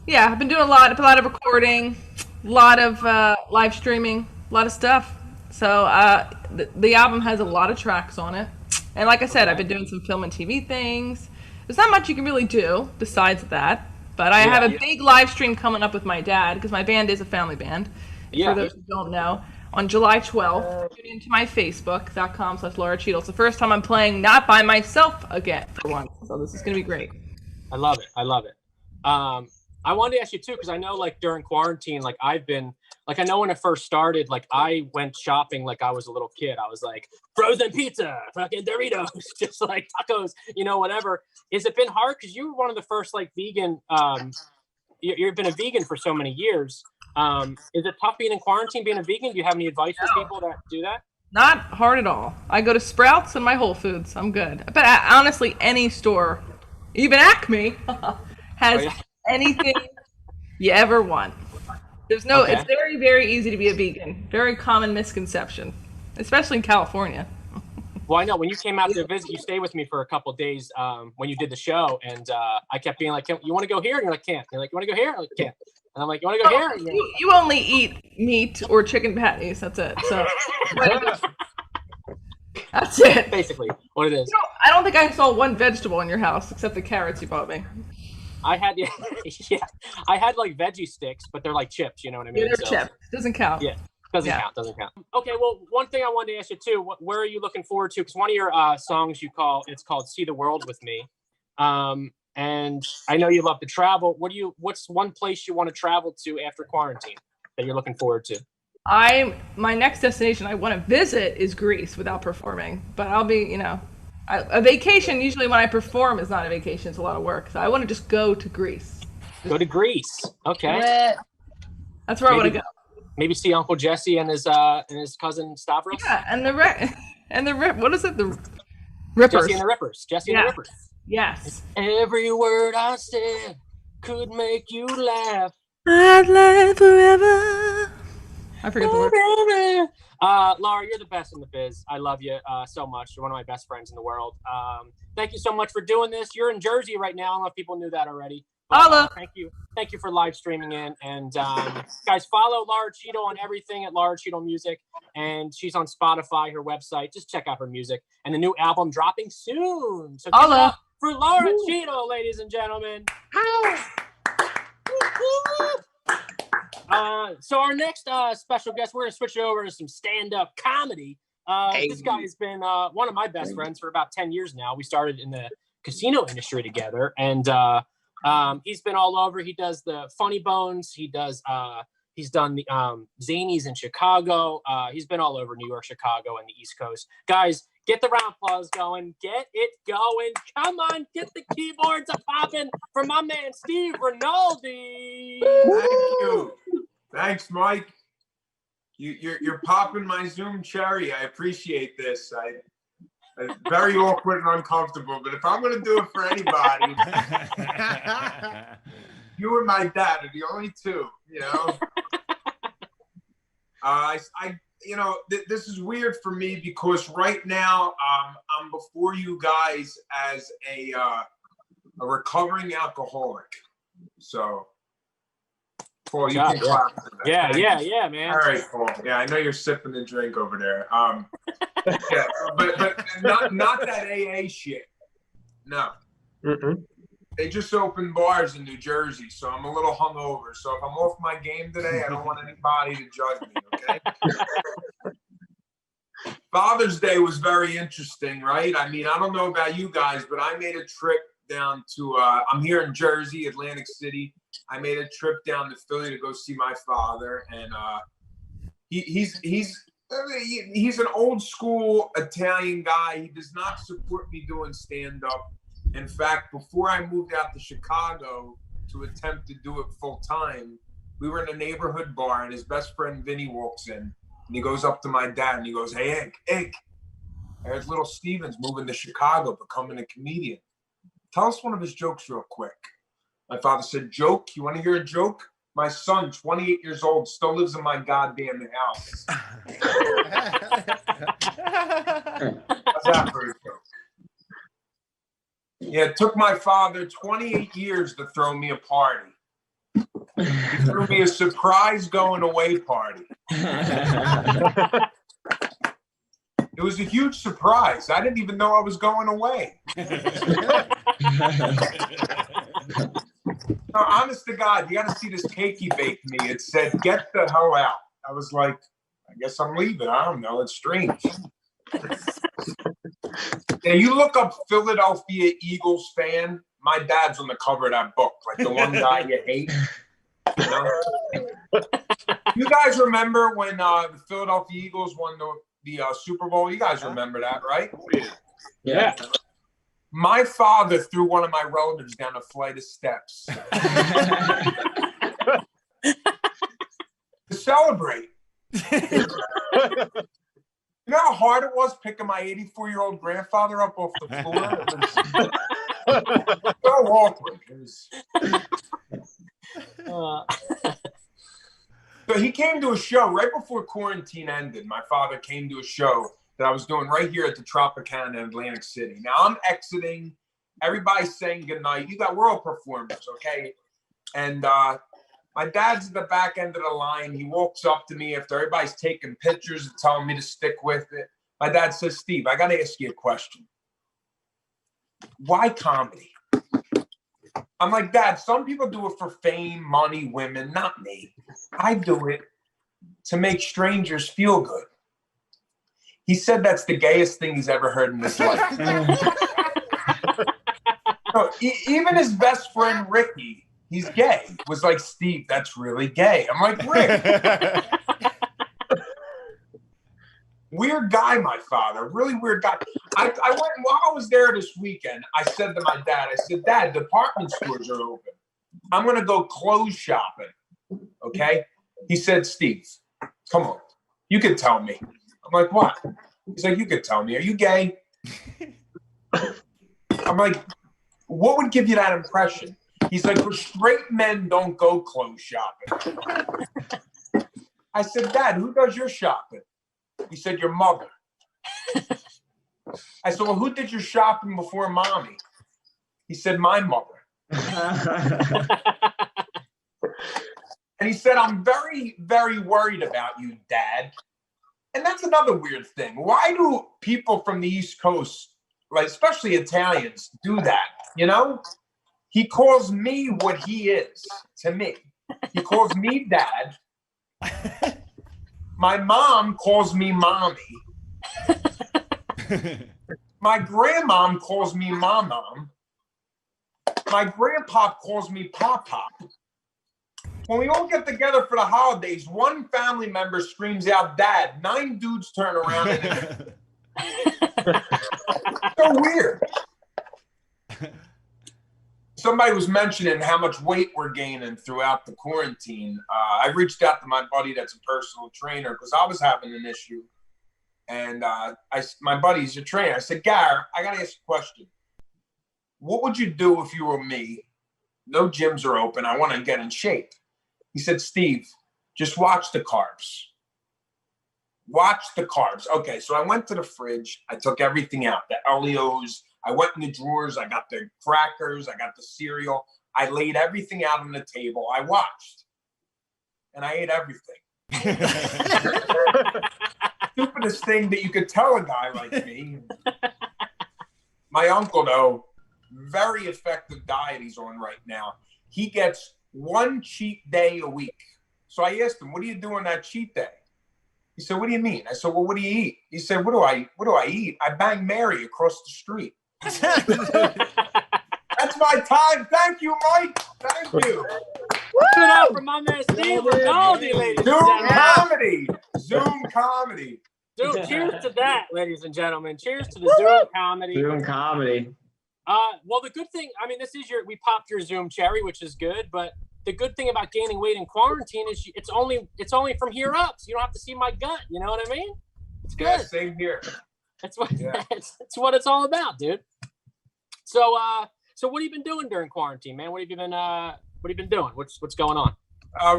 Yeah, I've been doing a lot of recording, a lot of live streaming, a lot of stuff. So the album has a lot of tracks on it. And like I said, I've been doing some film and TV things. There's not much you can really do besides that. But I have a big live stream coming up with my dad because my band is a family band. For those who don't know, on July 12th, tune into my Facebook.com/Laura Cheadle. It's the first time I'm playing not by myself again for once. So this is going to be great. I love it. I wanted to ask you too, because I know like during quarantine, like I've been, like I know when it first started, like I went shopping like I was a little kid. I was like, frozen pizza, fucking Doritos, just like tacos, you know, whatever. Has it been hard? Because you were one of the first like vegan, you've been a vegan for so many years. Is it tough being in quarantine, being a vegan? Do you have any advice for people that do that? Not hard at all. I go to Sprouts and my Whole Foods. I'm good. But honestly, any store, even Acme, has anything you ever want. There's no. It's very, very easy to be a vegan. Very common misconception, especially in California. Well, I know when you came out to visit, you stayed with me for a couple of days when you did the show, and I kept being like, "You want to go here?" And you're like, "Can't." You're like, "You want to go here?" I'm like, "Can't." And I'm like, "You want to go here?" You only eat meat or chicken patties. That's it. So that's it. Basically, what it is. You know, I don't think I saw one vegetable in your house except the carrots you bought me. I had I had like veggie sticks, but they're like chips. You know what I mean? Yeah, they're chips. Doesn't count. Yeah. Doesn't count. Okay, well, one thing I wanted to ask you too, where are you looking forward to? Because one of your songs it's called "See the World with Me," and I know you love to travel. What's one place you want to travel to after quarantine that you're looking forward to? My next destination I want to visit is Greece without performing, but I'll be, a vacation. Usually when I perform is not a vacation; it's a lot of work. So I want to just go to Greece. Go to Greece. Okay. That's where I want to go. Maybe see Uncle Jesse and his cousin Stavros. Yeah, what is it? The Rippers. Jesse and the Rippers. Jesse and the Rippers. Yes. Every word I said could make you laugh. I'd laugh forever. I forget the word. Laura, you're the best in the biz. I love you so much. You're one of my best friends in the world. Thank you so much for doing this. You're in Jersey right now. I don't know if people knew that already. Thank you for live streaming in. And guys, follow Laura Cheadle on everything at Laura Cheadle Music. And she's on Spotify, her website. Just check out her music. And the new album dropping soon. So give it up for Laura Cheadle, ladies and gentlemen. So our next special guest, we're going to switch over to some stand-up comedy. This guy has been one of my best friends for about 10 years now. We started in the casino industry together. And he's been all over. He does the Funny Bones. He's done the Zanies in Chicago. He's been all over New York, Chicago, and the East Coast. Guys, get the round applause going. Get it going. Come on, get the keyboards a popping for my man Steve Rinaldi. Thank you. Thanks, Mike. You're popping my Zoom cherry. I appreciate this. It's very awkward and uncomfortable, but if I'm going to do it for anybody, you and my dad are the only two, you know? This is weird for me because right now I'm before you guys as a recovering alcoholic. So, Paul, you can clap for that. Yeah, man. All right, Paul. Yeah, I know you're sipping the drink over there. Yeah, but not that AA shit. No. Mm-mm. They just opened bars in New Jersey, so I'm a little hungover. So if I'm off my game today, I don't want anybody to judge me, okay? Father's Day was very interesting, right? I mean, I don't know about you guys, but I made a trip down to, I'm here in Jersey, Atlantic City. I made a trip down to Philly to go see my father, and he's an old school Italian guy. He does not support me doing stand-up. In fact, before I moved out to Chicago to attempt to do it full time, we were in a neighborhood bar, and his best friend Vinny walks in, and he goes up to my dad and he goes, "Hey, Egg, there's little Steven's moving to Chicago, becoming a comedian. Tell us one of his jokes real quick." My father said, "Joke? You want to hear a joke? My son, 28 years old, still lives in my goddamn house." How's that for a joke? Yeah, it took my father 28 years to throw me a party. He threw me a surprise going away party. It was a huge surprise. I didn't even know I was going away. No, honest to God, you got to see this cake he baked me. It said, "Get the hell out." I was like, I guess I'm leaving. I don't know. It's strange. Yeah, you look up Philadelphia Eagles fan. My dad's on the cover of that book, like the one guy you hate. You know? You guys remember when the Philadelphia Eagles won the Super Bowl? You guys remember that, right? Yeah. My father threw one of my relatives down a flight of steps to celebrate. You know how hard it was picking my 84-year-old grandfather up off the floor? It was so awkward. So he came to a show right before quarantine ended. My father came to a show that I was doing right here at the Tropicana in Atlantic City. Now I'm exiting. Everybody's saying goodnight. You got world performers, okay? And my dad's at the back end of the line. He walks up to me after everybody's taking pictures and telling me to stick with it. My dad says, "Steve, I got to ask you a question. Why comedy?" I'm like, "Dad, some people do it for fame, money, women, not me. I do it to make strangers feel good." He said that's the gayest thing he's ever heard in his life. So, even his best friend, Ricky, he's gay, was like, "Steve, that's really gay." I'm like, "Rick." Weird guy, my father. Really weird guy. I went, while I was there this weekend, I said to my dad, I said, "Dad, department stores are open. I'm going to go clothes shopping." Okay? He said, "Steve, come on. You can tell me." I'm like, "What?" He's like, "You could tell me. Are you gay?" I'm like, "What would give you that impression?" He's like, "Well, straight men don't go clothes shopping." I said, "Dad, who does your shopping?" He said, "Your mother." I said, "Well, who did your shopping before mommy?" He said, "My mother." And he said, "I'm very, very worried about you, Dad." And that's another weird thing. Why do people from the East Coast, like especially Italians, do that? You know? He calls me what he is to me. He calls me Dad. My mom calls me Mommy. My grandmom calls me Mom. My grandpa calls me Pop. When we all get together for the holidays, one family member screams out, "Dad." 9 dudes turn around and so weird. Somebody was mentioning how much weight we're gaining throughout the quarantine. I reached out to my buddy that's a personal trainer because I was having an issue. And my buddy's a trainer. I said, Gar, I got to ask a question. What would you do if you were me? No gyms are open. I want to get in shape. He said, Steve, just watch the carbs. Watch the carbs. Okay, so I went to the fridge. I took everything out, the Oreos. I went in the drawers. I got the crackers. I got the cereal. I laid everything out on the table. I watched. And I ate everything. Stupidest thing that you could tell a guy like me. My uncle, though, very effective diet he's on right now. He gets one cheat day a week. So I asked him, what do you do on that cheat day? He said, what do you mean? I said, well, what do you eat? He said, what do I eat? I bang Mary across the street. That's my time. Thank you, Mike. Thank you. Give it up for my man Steve Rinaldi, ladies and Zoom gentlemen. comedy. Zoom comedy. Dude, cheers to that, ladies and gentlemen. Cheers to the Zoom comedy. Zoom comedy. Well, the good thing, I mean, we popped your Zoom cherry, which is good, but the good thing about gaining weight in quarantine is it's only from here up, so you don't have to see my gut. You know what I mean? It's good. Yeah, same here. That's what that's what it's all about, dude. So what have you been doing during quarantine, man? What have you been doing? What's going on?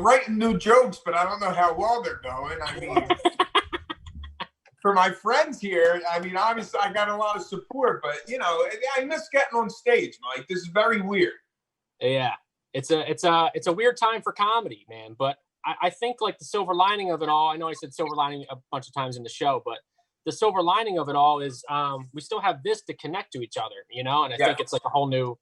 Writing new jokes, but I don't know how well they're going. I mean, for my friends here, I mean, obviously I got a lot of support, but you know, I miss getting on stage, Mike. This is very weird. Yeah, it's a weird time for comedy, man. But I think like the silver lining of it all. I know I said silver lining a bunch of times in the show, but the silver lining of it all is we still have this to connect to each other, you know. And I think it's like a whole new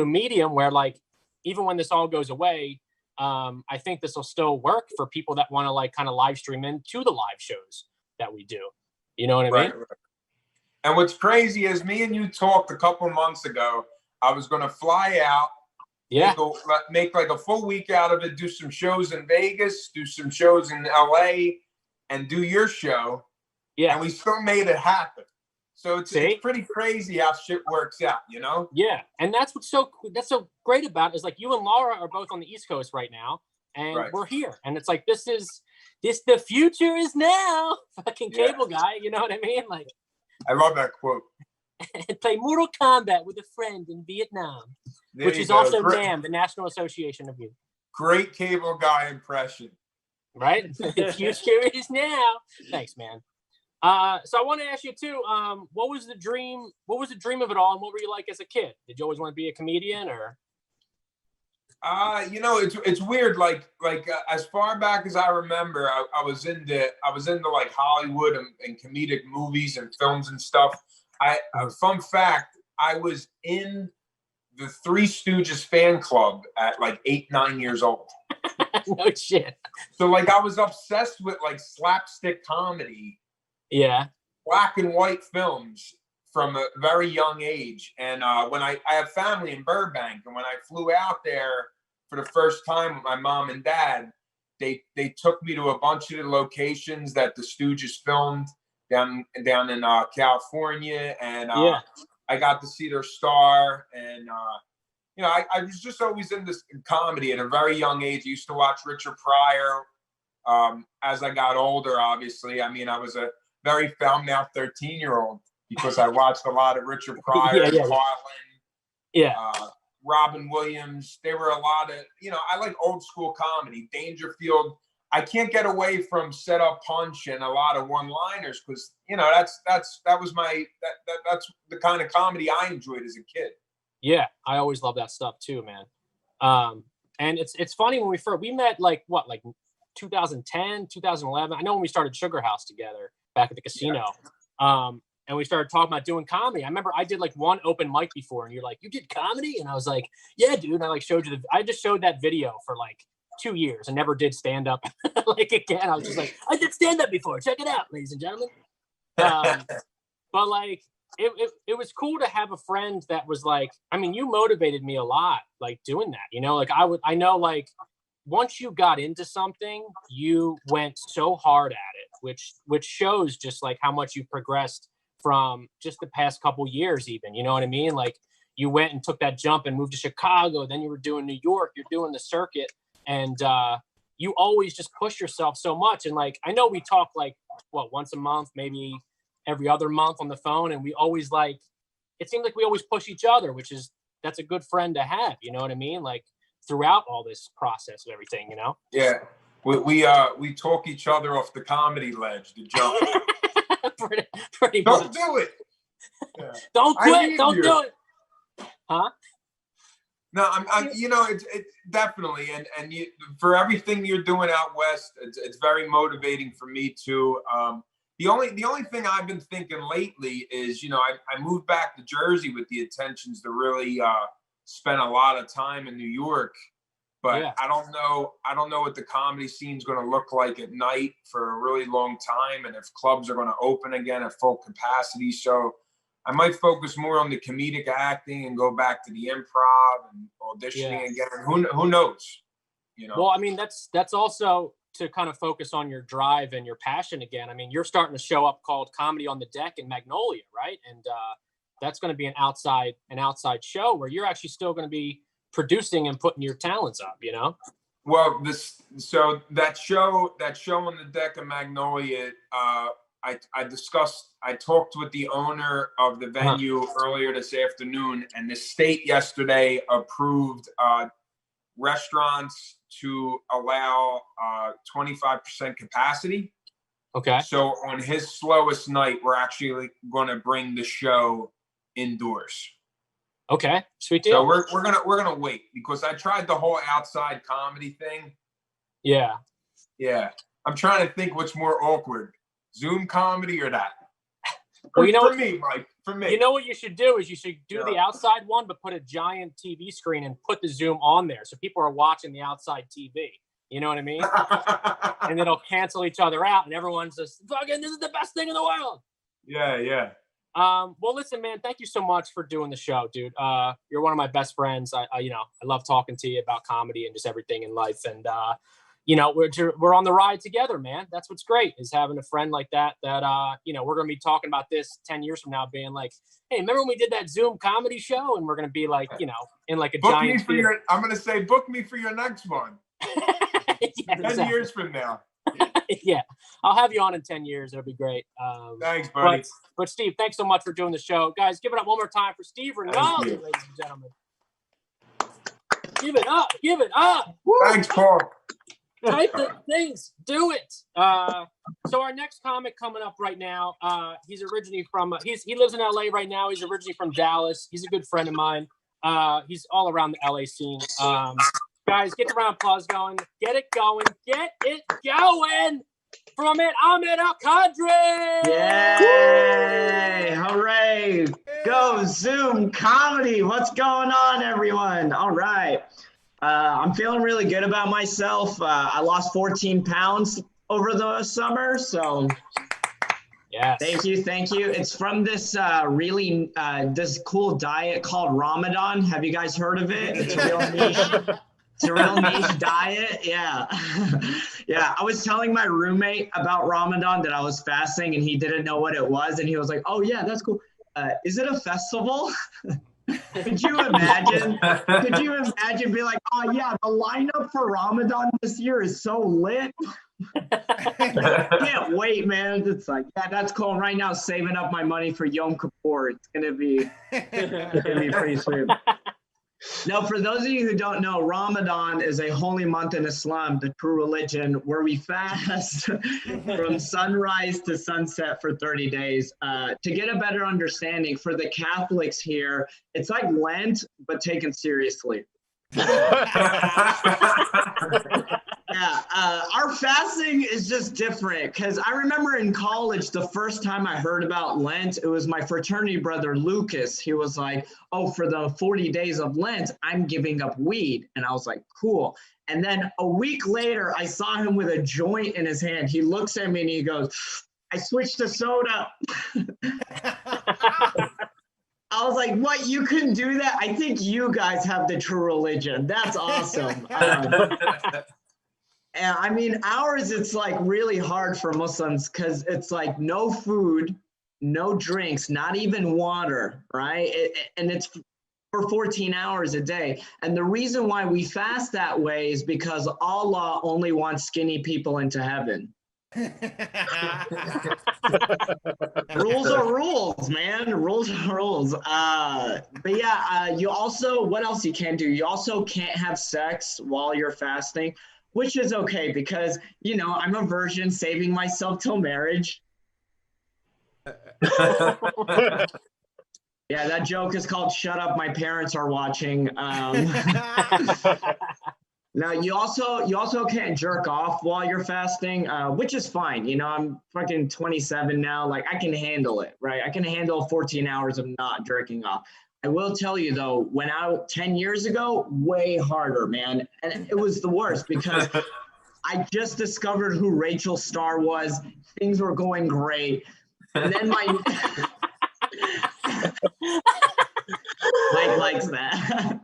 medium where like even when this all goes away, I think this will still work for people that want to like kind of live stream into the live shows that we do. You know what I mean? Right. And what's crazy is me and you talked a couple months ago. I was going to fly out, make like a full week out of it, do some shows in Vegas, do some shows in LA, and do your show. Yeah. And we still made it happen. So it's pretty crazy how shit works out, you know? Yeah. And that's what's so great about it is like you and Laura are both on the East Coast right now, and we're here. And it's like the future is now. Fucking cable guy, you know what I mean? Like I love that quote. And play Mortal Kombat with a friend in Vietnam, which is also NAM, the National Association of Youth. Great cable guy impression. Right? The future is now. Thanks, man. So I want to ask you too, what was the dream of it all, and what were you like as a kid? Did you always want to be a comedian, or? You know, it's weird. Like as far back as I remember, I was into like Hollywood and comedic movies and films and stuff. Fun fact, I was in the Three Stooges fan club at like 8-9 years old. No shit. So like I was obsessed with like slapstick comedy. Yeah. Black and white films from a very young age. And when I have family in Burbank, and when I flew out there for the first time with my mom and dad, they took me to a bunch of the locations that the Stooges filmed down in California. And I got to see their star. And, you know, I was just always in this comedy at a very young age. I used to watch Richard Pryor. As I got older, obviously, I mean, I was a very foul-mouthed 13-year-old because I watched a lot of Richard Pryor, Carlin, Robin Williams. There were a lot of, you know, I like old school comedy. Dangerfield. I can't get away from Set Up Punch and a lot of one-liners because, you know, that's the kind of comedy I enjoyed as a kid. Yeah, I always love that stuff too, man. And it's funny when we met like 2010, 2011. I know when we started Sugar House together back at the casino. And we started talking about doing comedy. I remember I did like one open mic before, and you're like, "You did comedy?" And I was like, "Yeah, dude." And I like showed you I just showed that video for like 2 years and never did stand up like again. I was just like, "I did stand up before. Check it out, ladies and gentlemen." But like it was cool to have a friend that was like, I mean, you motivated me a lot, like doing that, you know, like I know like once you got into something, you went so hard at it, which shows just like how much you progressed from just the past couple years, even, you know what I mean? Like you went and took that jump and moved to Chicago, then you were doing New York, you're doing the circuit. And you always just push yourself so much. And like, I know we talk like, once a month, maybe every other month on the phone. And we always like, it seems like we always push each other, that's a good friend to have. You know what I mean? Like throughout all this process of everything, you know? Yeah. We talk each other off the comedy ledge to jump. pretty Don't much. do it. Yeah. Don't quit. Don't do it. Huh? No, I'm you know, it's definitely, and for everything you're doing out west, it's very motivating for me too. The only thing I've been thinking lately is, you know, I moved back to Jersey with the intentions to really spend a lot of time in New York, but I don't know what the comedy scene's going to look like at night for a really long time, and if clubs are going to open again at full capacity. So I might focus more on the comedic acting and go back to the improv and auditioning again. Who knows? You know. Well, I mean, that's also to kind of focus on your drive and your passion again. I mean, you're starting a show up called Comedy on the Deck in Magnolia, right? And that's going to be an outside show where you're actually still going to be producing and putting your talents up, you know? Well, that show on the Deck of Magnolia, I talked with the owner of the venue earlier this afternoon, and the state yesterday approved restaurants to allow 25% capacity. Okay. So on his slowest night, we're actually going to bring the show indoors. Okay, sweet deal. So we're gonna wait, because I tried the whole outside comedy thing. Yeah. Yeah. I'm trying to think what's more awkward, Zoom comedy or that. Well, you know, for me, Mike. For me. You know what you should do is you should do the outside one, but put a giant TV screen and put the Zoom on there, so people are watching the outside TV. You know what I mean? And it'll cancel each other out, and everyone's just fucking, this is the best thing in the world. Yeah, yeah. Well, listen, man, thank you so much for doing the show, dude. You're one of my best friends. I love talking to you about comedy and just everything in life. And, you know, we're on the ride together, man. That's what's great, is having a friend like that, you know, we're going to be talking about this 10 years from now, being like, hey, remember when we did that Zoom comedy show? And we're going to be like, you know, in like a giant theater. I'm going to say, book me for your next one. 10 years from now. Yeah, I'll have you on in 10 years. It'll be great. Thanks, buddy. But Steve, thanks so much for doing the show. Guys, give it up one more time for Steve Rinaldi, ladies and gentlemen. Give it up. Give it up. Thanks, Paul. Type the things. Do it. So our next comic coming up right now, he's originally from, he lives in LA right now. He's originally from Dallas. He's a good friend of mine. He's all around the LA scene. Guys, get the round of applause going. Get it going. Get it going. From it, Ahmed Al-Kadri. Yay! Hooray! Go Zoom comedy. What's going on, everyone? All right. I'm feeling really good about myself. I lost 14 pounds over the summer, so yes. Thank you. It's from this really this cool diet called Ramadan. Have you guys heard of it? It's a real niche. It's a real niche diet. Yeah. Yeah. I was telling my roommate about Ramadan that I was fasting, and he didn't know what it was. And he was like, oh, yeah, that's cool. Is it a festival? Could you imagine? Being like, oh, yeah, the lineup for Ramadan this year is so lit. Can't wait, man. It's like, yeah, that's cool. Right now, saving up my money for Yom Kippur. It's gonna be pretty sweet. Now, for those of you who don't know, Ramadan is a holy month in Islam, the true religion, where we fast from sunrise to sunset for 30 days. To get a better understanding, for the Catholics here, it's like Lent, but taken seriously. Yeah, our fasting is just different, because I remember in college, the first time I heard about Lent, it was my fraternity brother, Lucas. He was like, oh, for the 40 days of Lent, I'm giving up weed. And I was like, cool. And then a week later, I saw him with a joint in his hand. He looks at me and he goes, I switched to soda. I was like, what? You couldn't do that? I think you guys have the true religion. That's awesome. And I mean, ours, it's like really hard for Muslims, because it's like no food, no drinks, not even water, right? And it's for 14 hours a day. And the reason why we fast that way is because Allah only wants skinny people into heaven. Rules are rules, man. Rules are rules. But yeah, you also, what else you can't do? You also can't have sex while you're fasting, which is okay because, you know, I'm a virgin saving myself till marriage. Yeah, that joke is called "Shut Up, My Parents Are Watching." Now you also can't jerk off while you're fasting, which is fine. You know, I'm fucking 27 now. Like I can handle it, right? I can handle 14 hours of not jerking off. I will tell you though, when 10 years ago, way harder, man, and it was the worst because I just discovered who Rachel Starr was. Things were going great, and then my Mike likes that.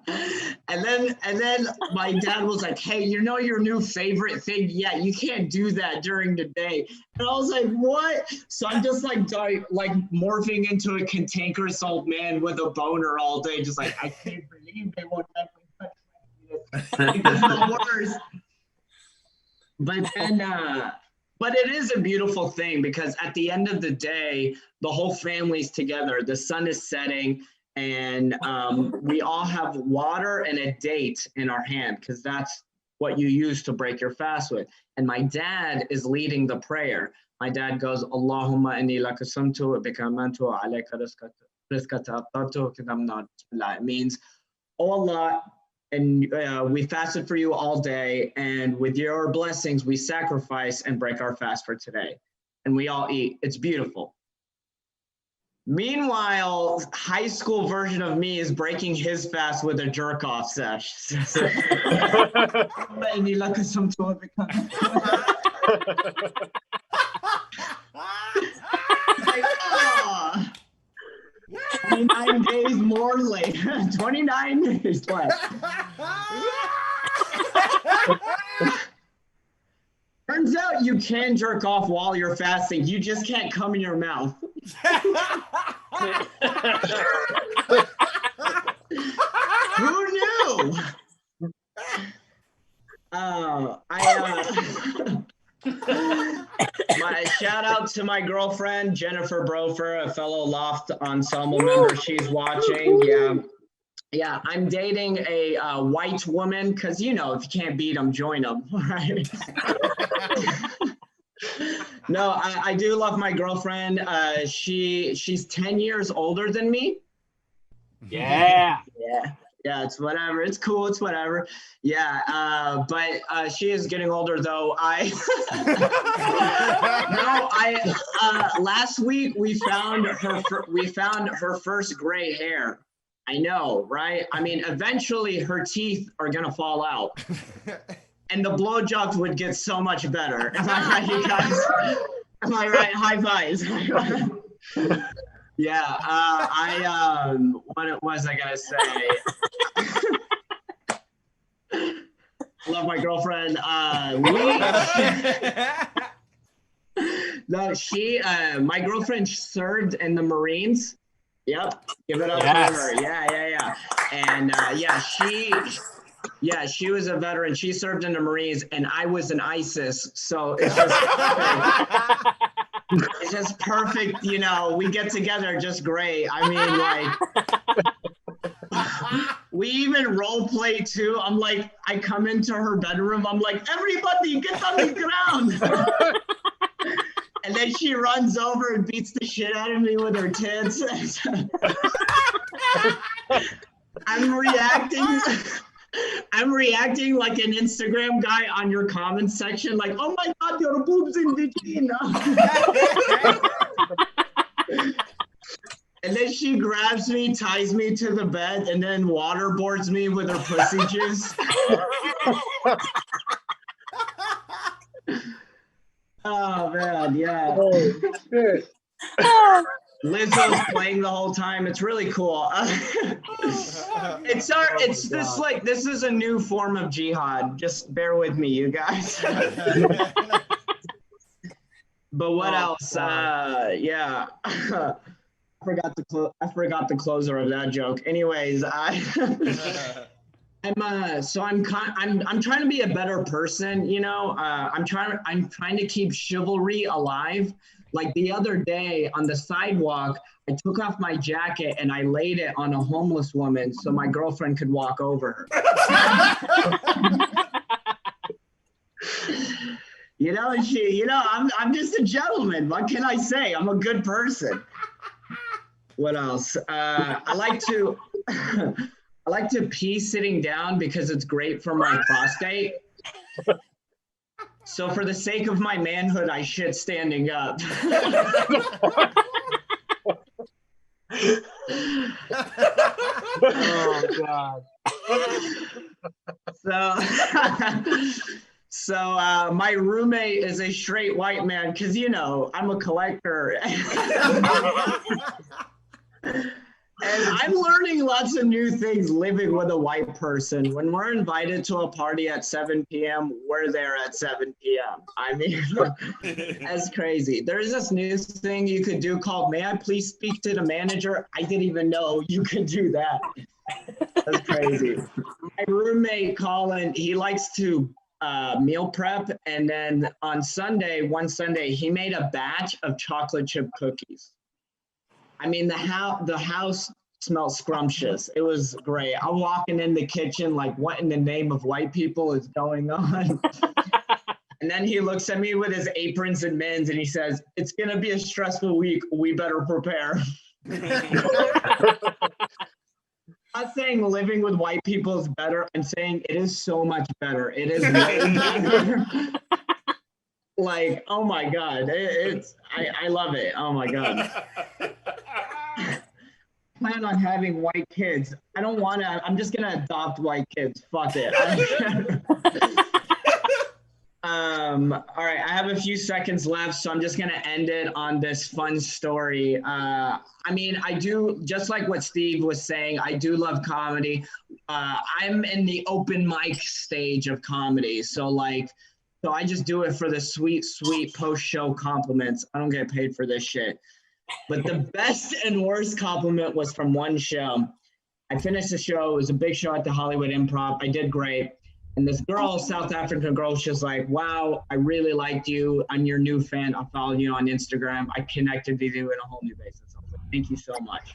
And then my dad was like, hey, you know your new favorite thing? Yeah, you can't do that during the day. And I was like, what? So I'm just like morphing into a cantankerous old man with a boner all day, just like, I can't believe they won't let me touch my penis. It's the worst. But then but it is a beautiful thing because at the end of the day, the whole family's together, the sun is setting, and we all have water and a date in our hand because that's what you use to break your fast with. And my dad is leading the prayer. My dad goes, Allahumma inni laka sumtu wa bika amantu wa alayka rizqata abtartu kadamna. It means, oh Allah, and we fasted for you all day, and with your blessings, we sacrifice and break our fast for today. And we all eat. It's beautiful. Meanwhile, high school version of me is breaking his fast with a jerk-off sesh. Like, oh, 29 days more later. 29 days left. Turns out you can jerk off while you're fasting. You just can't come in your mouth. Who knew? My shout out to my girlfriend Jennifer Brofer, a fellow Loft Ensemble member. She's watching. Yeah, I'm dating a white woman because, you know, if you can't beat them, join them, right? No, I do love my girlfriend. She's 10 years older than me. Yeah. Yeah, it's whatever. It's cool. It's whatever. Yeah, but she is getting older though. Last week we found her first gray hair. I know, right? I mean, eventually her teeth are gonna fall out, and the blowjobs would get so much better. Am I right, you guys? Am I right? High fives. Yeah. What was I gonna say? Love my girlfriend. My girlfriend served in the Marines. Yep, give it up for her. Yeah. And she was a veteran. She served in the Marines, and I was in ISIS. So it's just it's just perfect. You know, we get together just great. I mean, like, we even role play too. I'm like, I come into her bedroom. I'm like, everybody get on the ground. And then she runs over and beats the shit out of me with her tits. I'm reacting like an Instagram guy on your comments section, like, oh my God, your boobs in bikini. And then she grabs me, ties me to the bed, and then waterboards me with her pussy juice. Oh man, yeah. Oh, shit. Lizzo's playing the whole time. It's really cool. This is a new form of jihad. Just bear with me, you guys. But what else? Yeah. forgot the closer of that joke. Anyways, I'm trying to be a better person, you know. I'm trying to keep chivalry alive. Like the other day on the sidewalk, I took off my jacket and I laid it on a homeless woman so my girlfriend could walk over her. You know, I'm just a gentleman. What can I say? I'm a good person. What else? I like to pee sitting down because it's great for my prostate. So for the sake of my manhood, I shit standing up. Oh God. So my roommate is a straight white man because, you know, I'm a collector. And I'm learning lots of new things living with a white person. When we're invited to a party at 7 p.m., we're there at 7 p.m. I mean, that's crazy. There's this new thing you could do called, may I please speak to the manager? I didn't even know you could do that. That's crazy. My roommate, Colin, he likes to meal prep. And then on one Sunday, he made a batch of chocolate chip cookies. I mean, the house smelled scrumptious. It was great. I'm walking in the kitchen like, what in the name of white people is going on? And then he looks at me with his aprons and mittens and he says, it's going to be a stressful week. We better prepare. I'm not saying living with white people is better. I'm saying it is so much better. It is way better. Like, oh my God, I love it. Oh my God. Plan on having white kids. I don't want to, I'm just going to adopt white kids. Fuck it. All right, I have a few seconds left, so I'm just going to end it on this fun story. I mean, I do, just like what Steve was saying, I do love comedy. I'm in the open mic stage of comedy. So I just do it for the sweet, sweet post-show compliments. I don't get paid for this shit. But the best and worst compliment was from one show. I finished the show. It was a big show at the Hollywood Improv. I did great. And this girl, South African girl, she's like, wow, I really liked you. I'm your new fan. I followed you on Instagram. I connected with you in a whole new basis. I was like, thank you so much.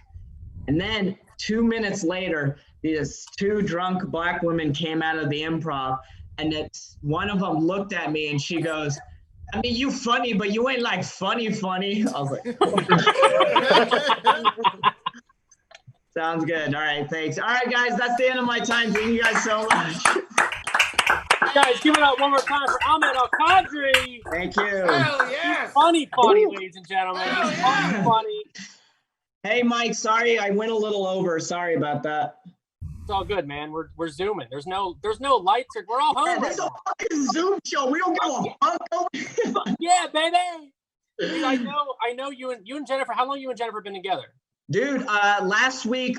And then 2 minutes later, these two drunk black women came out of the improv. And one of them looked at me and she goes, I mean, you funny, but you ain't like funny. I was like, sounds good. All right, thanks. All right, guys, that's the end of my time. Thank you guys so much. Guys, give it up one more time for Ahmed Al-Kadri. Thank you. Hell yes. Funny, ladies and gentlemen. He's funny. Hey, Mike, sorry, I went a little over. Sorry about that. It's all good, man. We're zooming. There's no lights. We're all home. This is a fucking Zoom show. We don't give a fuck over here. Yeah, baby. Dude, I know you and Jennifer. How long you and Jennifer been together? Dude, last week,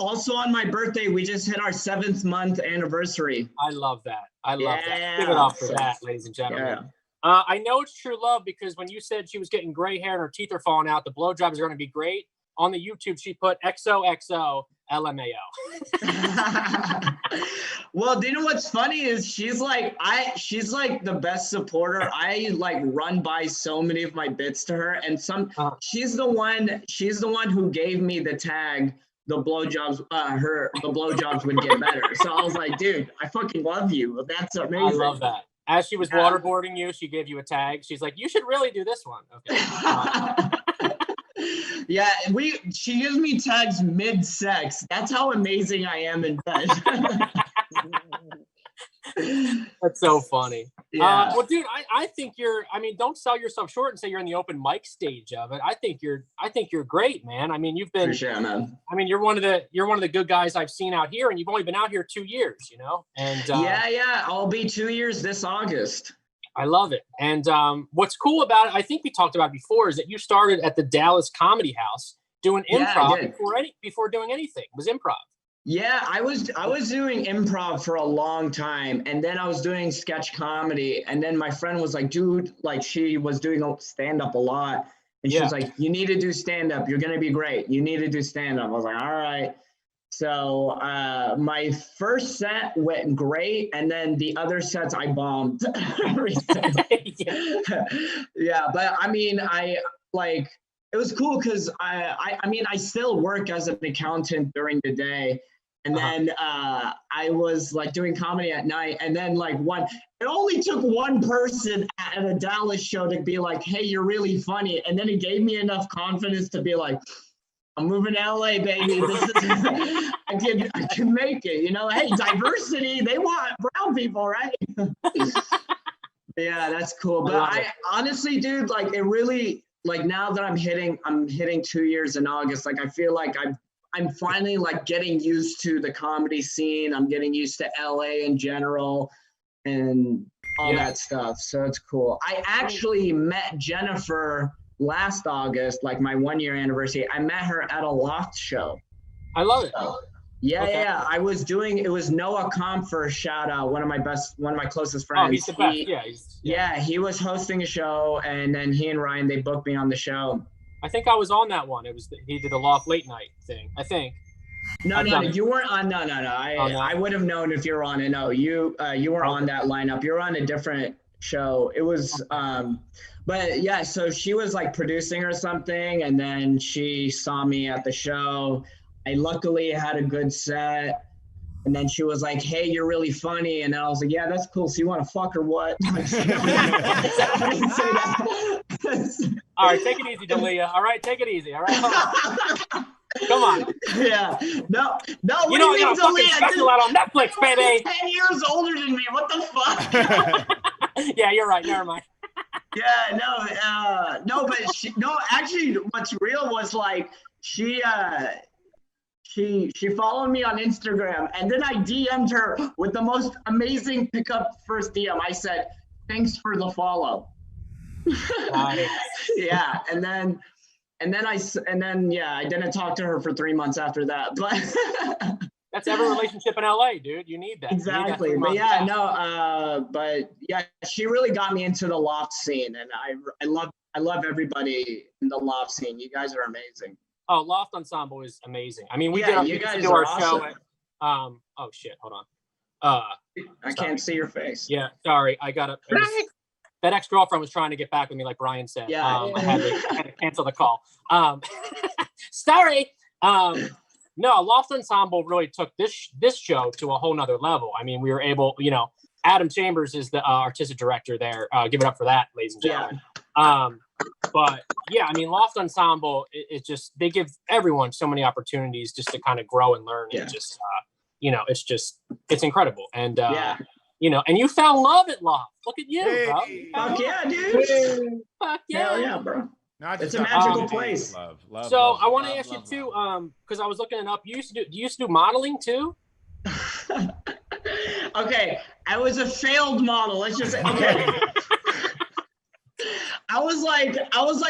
also on my birthday, we just hit our 7th month anniversary. I love that. That. Give it up for that, ladies and gentlemen. Yeah. I know it's true love because when you said she was getting gray hair and her teeth are falling out, the blowjobs are going to be great. On the YouTube, she put XOXO LMAO. Well, do you know what's funny is she's like the best supporter. I like run by so many of my bits to her, and she's the one who gave me the tag. The blowjobs, the blowjobs would get better. So I was like, dude, I fucking love you. That's amazing. I love that. As she was waterboarding you, she gave you a tag. She's like, you should really do this one. Okay. Yeah, she gives me tags mid-sex. That's how amazing I am in bed. That's so funny. Yeah. Well, dude, I think don't sell yourself short and say you're in the open mic stage of it. I think you're great, man. I mean, you've been. Appreciate it, man. I mean, you're one of the good guys I've seen out here, and you've only been out here 2 years, you know. And yeah, I'll be 2 years this August. I love it. And what's cool about it, I think we talked about before, is that you started at the Dallas Comedy House doing improv before doing anything. It was improv. Yeah, I was doing improv for a long time, and then I was doing sketch comedy, and then my friend was like, dude, like she was doing stand-up a lot, And she Yeah. was like, you need to do stand-up. You're going to be great. You need to do stand-up. I was like, all right. So my first set went great, and then the other sets I bombed. Yeah, but I mean, it was cool because I mean, I still work as an accountant during the day. And then I was like doing comedy at night, and then it only took one person at a Dallas show to be like, hey, you're really funny. And then it gave me enough confidence to be like, I'm moving to LA, baby. This is, I can make it, you know? Hey, diversity, they want brown people, right? Yeah, that's cool. But I honestly, dude, like it really, like now that I'm hitting 2 years in August, like I feel like I'm finally like getting used to the comedy scene. I'm getting used to LA in general and all that stuff. So it's cool. I actually met Jennifer last August, like my 1 year anniversary. I met her at a Loft show. I love it. Yeah. I was doing, it was Noah Comfer, shout out, one of my closest friends. Oh, he's the best. Yeah. He was hosting a show, and then he and Ryan, they booked me on the show. I think I was on that one. He did a Loft late night thing, I think. No, you weren't on. No. I would have known if you were on it. No, you were on that lineup. You're on a different show. It was, but yeah. So she was like producing or something, and then she saw me at the show. I luckily had a good set. And then she was like, hey, you're really funny. And then I was like, yeah, that's cool. So you want to fuck or what? I didn't say that. All right, take it easy, Dalia. All right, take it easy. All right, come on. Yeah. No. You know, I got a fucking special out on Netflix, baby. 10 years older than me. What the fuck? Yeah, you're right. Never mind. Yeah, but actually, what's real was like she followed me on Instagram, and then I DM'd her with the most amazing pickup first DM. I said, thanks for the follow. Nice. Yeah, and then I didn't talk to her for 3 months after that. But that's every relationship in LA, dude. You need that. Exactly. But yeah, she really got me into the Loft scene, and I love everybody in the Loft scene. You guys are amazing. Oh, Loft Ensemble is amazing. I mean, we you did guys our are show awesome. at, oh shit, hold on. I can't see your face. Yeah, sorry. That ex-girlfriend was trying to get back with me, like Brian said. Yeah. I had to cancel the call. Sorry. No, Loft Ensemble really took this show to a whole nother level. I mean, we were able, Adam Chambers is the artistic director there. Give it up for that, ladies and gentlemen. But yeah, I mean, Loft Ensemble, it's just, they give everyone so many opportunities just to kind of grow and learn. And just, it's incredible. And, and you found love at Loft. Look at you, bro. Fuck yeah, dude. Fuck yeah. Hell yeah, bro. No, it's a magical place. Love, I want to ask you too, because I was looking it up. You used to do modeling too? Okay, I was a failed model. Let's just say, okay. I was like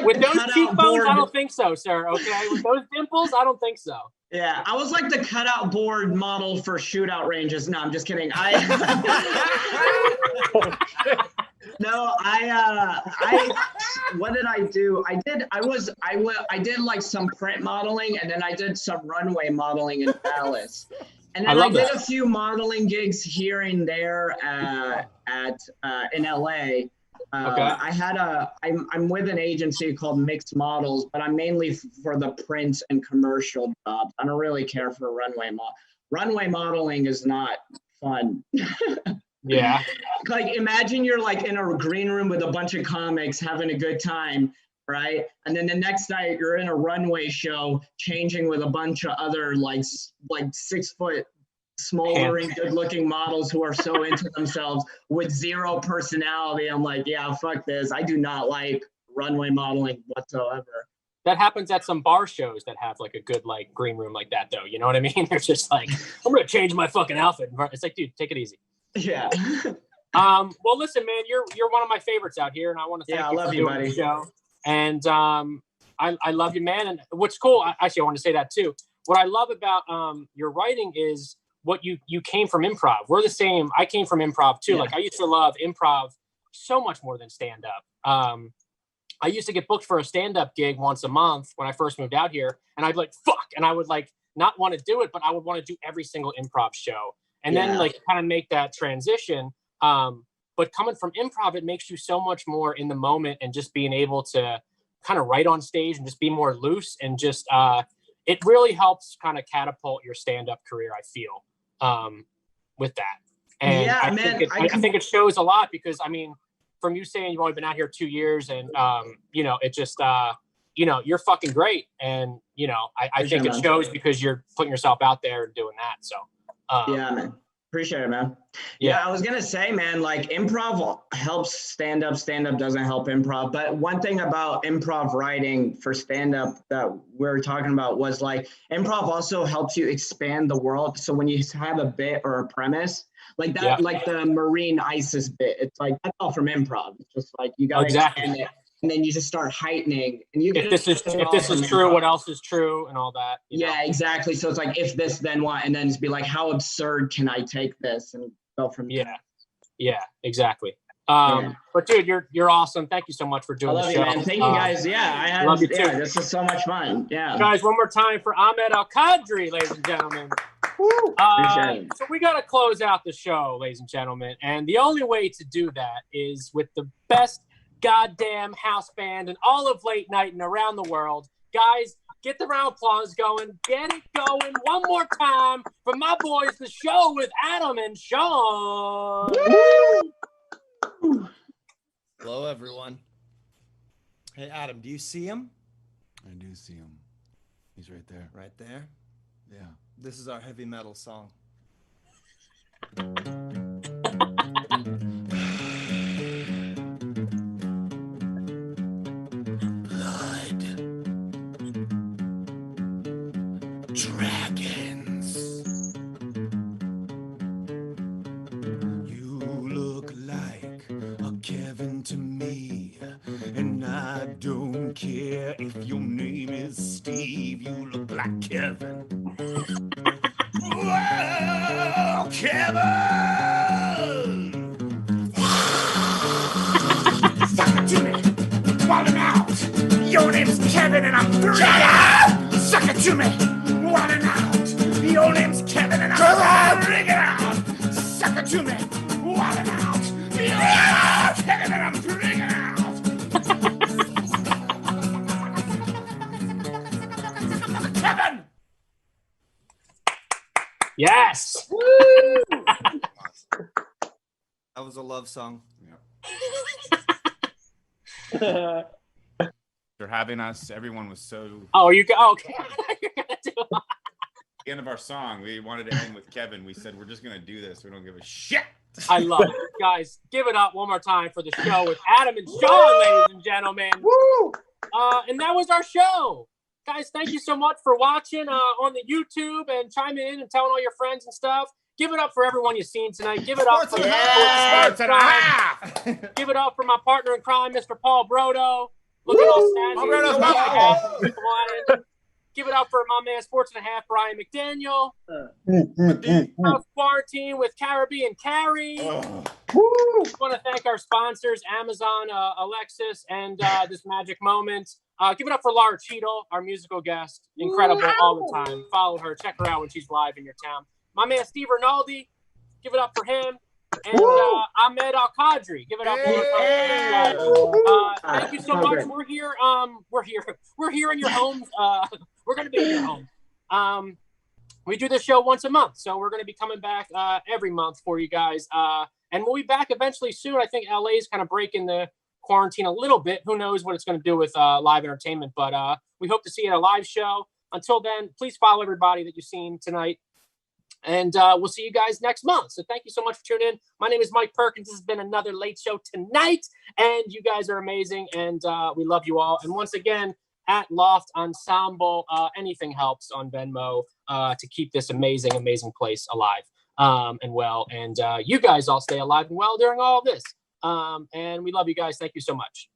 with the those cutout cheekbones, board. I don't think so, sir. Okay, with those dimples, I don't think so. Yeah, I was like the cutout board model for shootout ranges. No, I'm just kidding. What did I do? I did like some print modeling, and then I did some runway modeling in Dallas. And then I did a few modeling gigs here and there in LA. I'm with an agency called Mixed Models, but I'm mainly for the print and commercial jobs. I don't really care for runway modeling is not fun. Yeah. Like imagine you're like in a green room with a bunch of comics having a good time, right? And then the next night you're in a runway show changing with a bunch of other like 6 foot smoldering good-looking models who are so into themselves with zero personality. I'm like, yeah, fuck this. I do not like runway modeling whatsoever. That happens at some bar shows that have like a good like green room like that, though. You know what I mean? They're just like, I'm gonna change my fucking outfit. It's like, dude, take it easy. Yeah. Well, listen, man, you're one of my favorites out here, and I want to thank you for doing the show. And I love you, man. And what's cool, actually, I want to say that too. What I love about your writing is what you came from improv. We're the same. I came from improv too. Yeah. Like I used to love improv so much more than stand up. I used to get booked for a stand-up gig once a month when I first moved out here, and I'd be like, fuck, and I would like not want to do it, but I would want to do every single improv show, and then like kind of make that transition. But coming from improv, it makes you so much more in the moment, and just being able to kind of write on stage and just be more loose, and just it really helps kind of catapult your stand-up career, I feel, with that. And I think it shows a lot, because I mean, from you saying you've only been out here 2 years, and you know, it just you know, you're fucking great, and you know, I think it shows because you're putting yourself out there and doing that. So yeah, man. Appreciate it, man. Yeah, I was gonna say, man, like improv helps stand-up. Stand-up doesn't help improv. But one thing about improv writing for stand-up that we're talking about was like improv also helps you expand the world. So when you have a bit or a premise like that, like the Marine ISIS bit, it's like that's all from improv. It's just like you gotta expand it, and then you just start heightening. And you if this is true, what else is true, and all that. You know? Exactly. So it's like if this, then what, and then just be like, how absurd can I take this, and go from there. Yeah, exactly. But dude, you're awesome. Thank you so much for doing the show. Man. Thank you guys. I love you too. This is so much fun. Guys, one more time for Ahmed Al-Kadri, ladies and gentlemen. So we got to close out the show, ladies and gentlemen, and the only way to do that is with the best goddamn house band in all of late night and around the world. Guys, get the round of applause going. Get it going one more time for my boys, the show with Adam and Sean. Hello, everyone. Hey, Adam, do you see him? I do see him. He's right there. Right there? Yeah. This is our heavy metal song. Blood. Dragons. You look like a Kevin to me, and I don't care if your name is Steve. You look like Kevin. Whoa, Kevin! Suck it to me, want him out. Your name's Kevin and I'm three. Suck it to me, want him out. Your name's Kevin and I'm three. Out. Suck it to me, want him out. Your name's Kevin and I'm three. Out. Kevin! Yes. Woo! That was a love song. For having us, everyone was so. Oh, you go. Okay. You're gonna do it. The end of our song, we wanted to end with Kevin. We said we're just gonna do this. We don't give a shit. I love it, guys. Give it up one more time for the show with Adam and Sean, ladies and gentlemen. Woo! And that was our show. Guys, thank you so much for watching on the YouTube and chiming in and telling all your friends and stuff. Give it up for everyone you've seen tonight. Give it up for Give it up for my partner in crime, Mr. Paul Brodo. Looking all snazzy. Give it up for my man, Sports and a Half, Brian McDaniel. House Quarantine with Caribbean Carrie. Just want to thank our sponsors, Amazon, Alexis, and This Magic Moment. Give it up for Laura Cheadle, our musical guest. Incredible all the time. Follow her. Check her out when she's live in your town. My man, Steve Rinaldi. Give it up for him. And Ahmed Al-Kadri. Give it up for thank you so much. We're here. We're here in your homes. We're going to be in your home. We do this show once a month, so we're going to be coming back every month for you guys. And we'll be back eventually soon. I think LA is kind of breaking the quarantine a little bit. Who knows what it's going to do with live entertainment, but we hope to see you at a live show. Until then, please follow everybody that you've seen tonight, and we'll see you guys next month. So thank you so much for tuning in. My name is Mike Perkins. This has been another late show tonight, and you guys are amazing, and we love you all. And once again, at Loft Ensemble, anything helps on Venmo to keep this amazing place alive and well, and you guys all stay alive and well during all of this. And we love you guys. Thank you so much.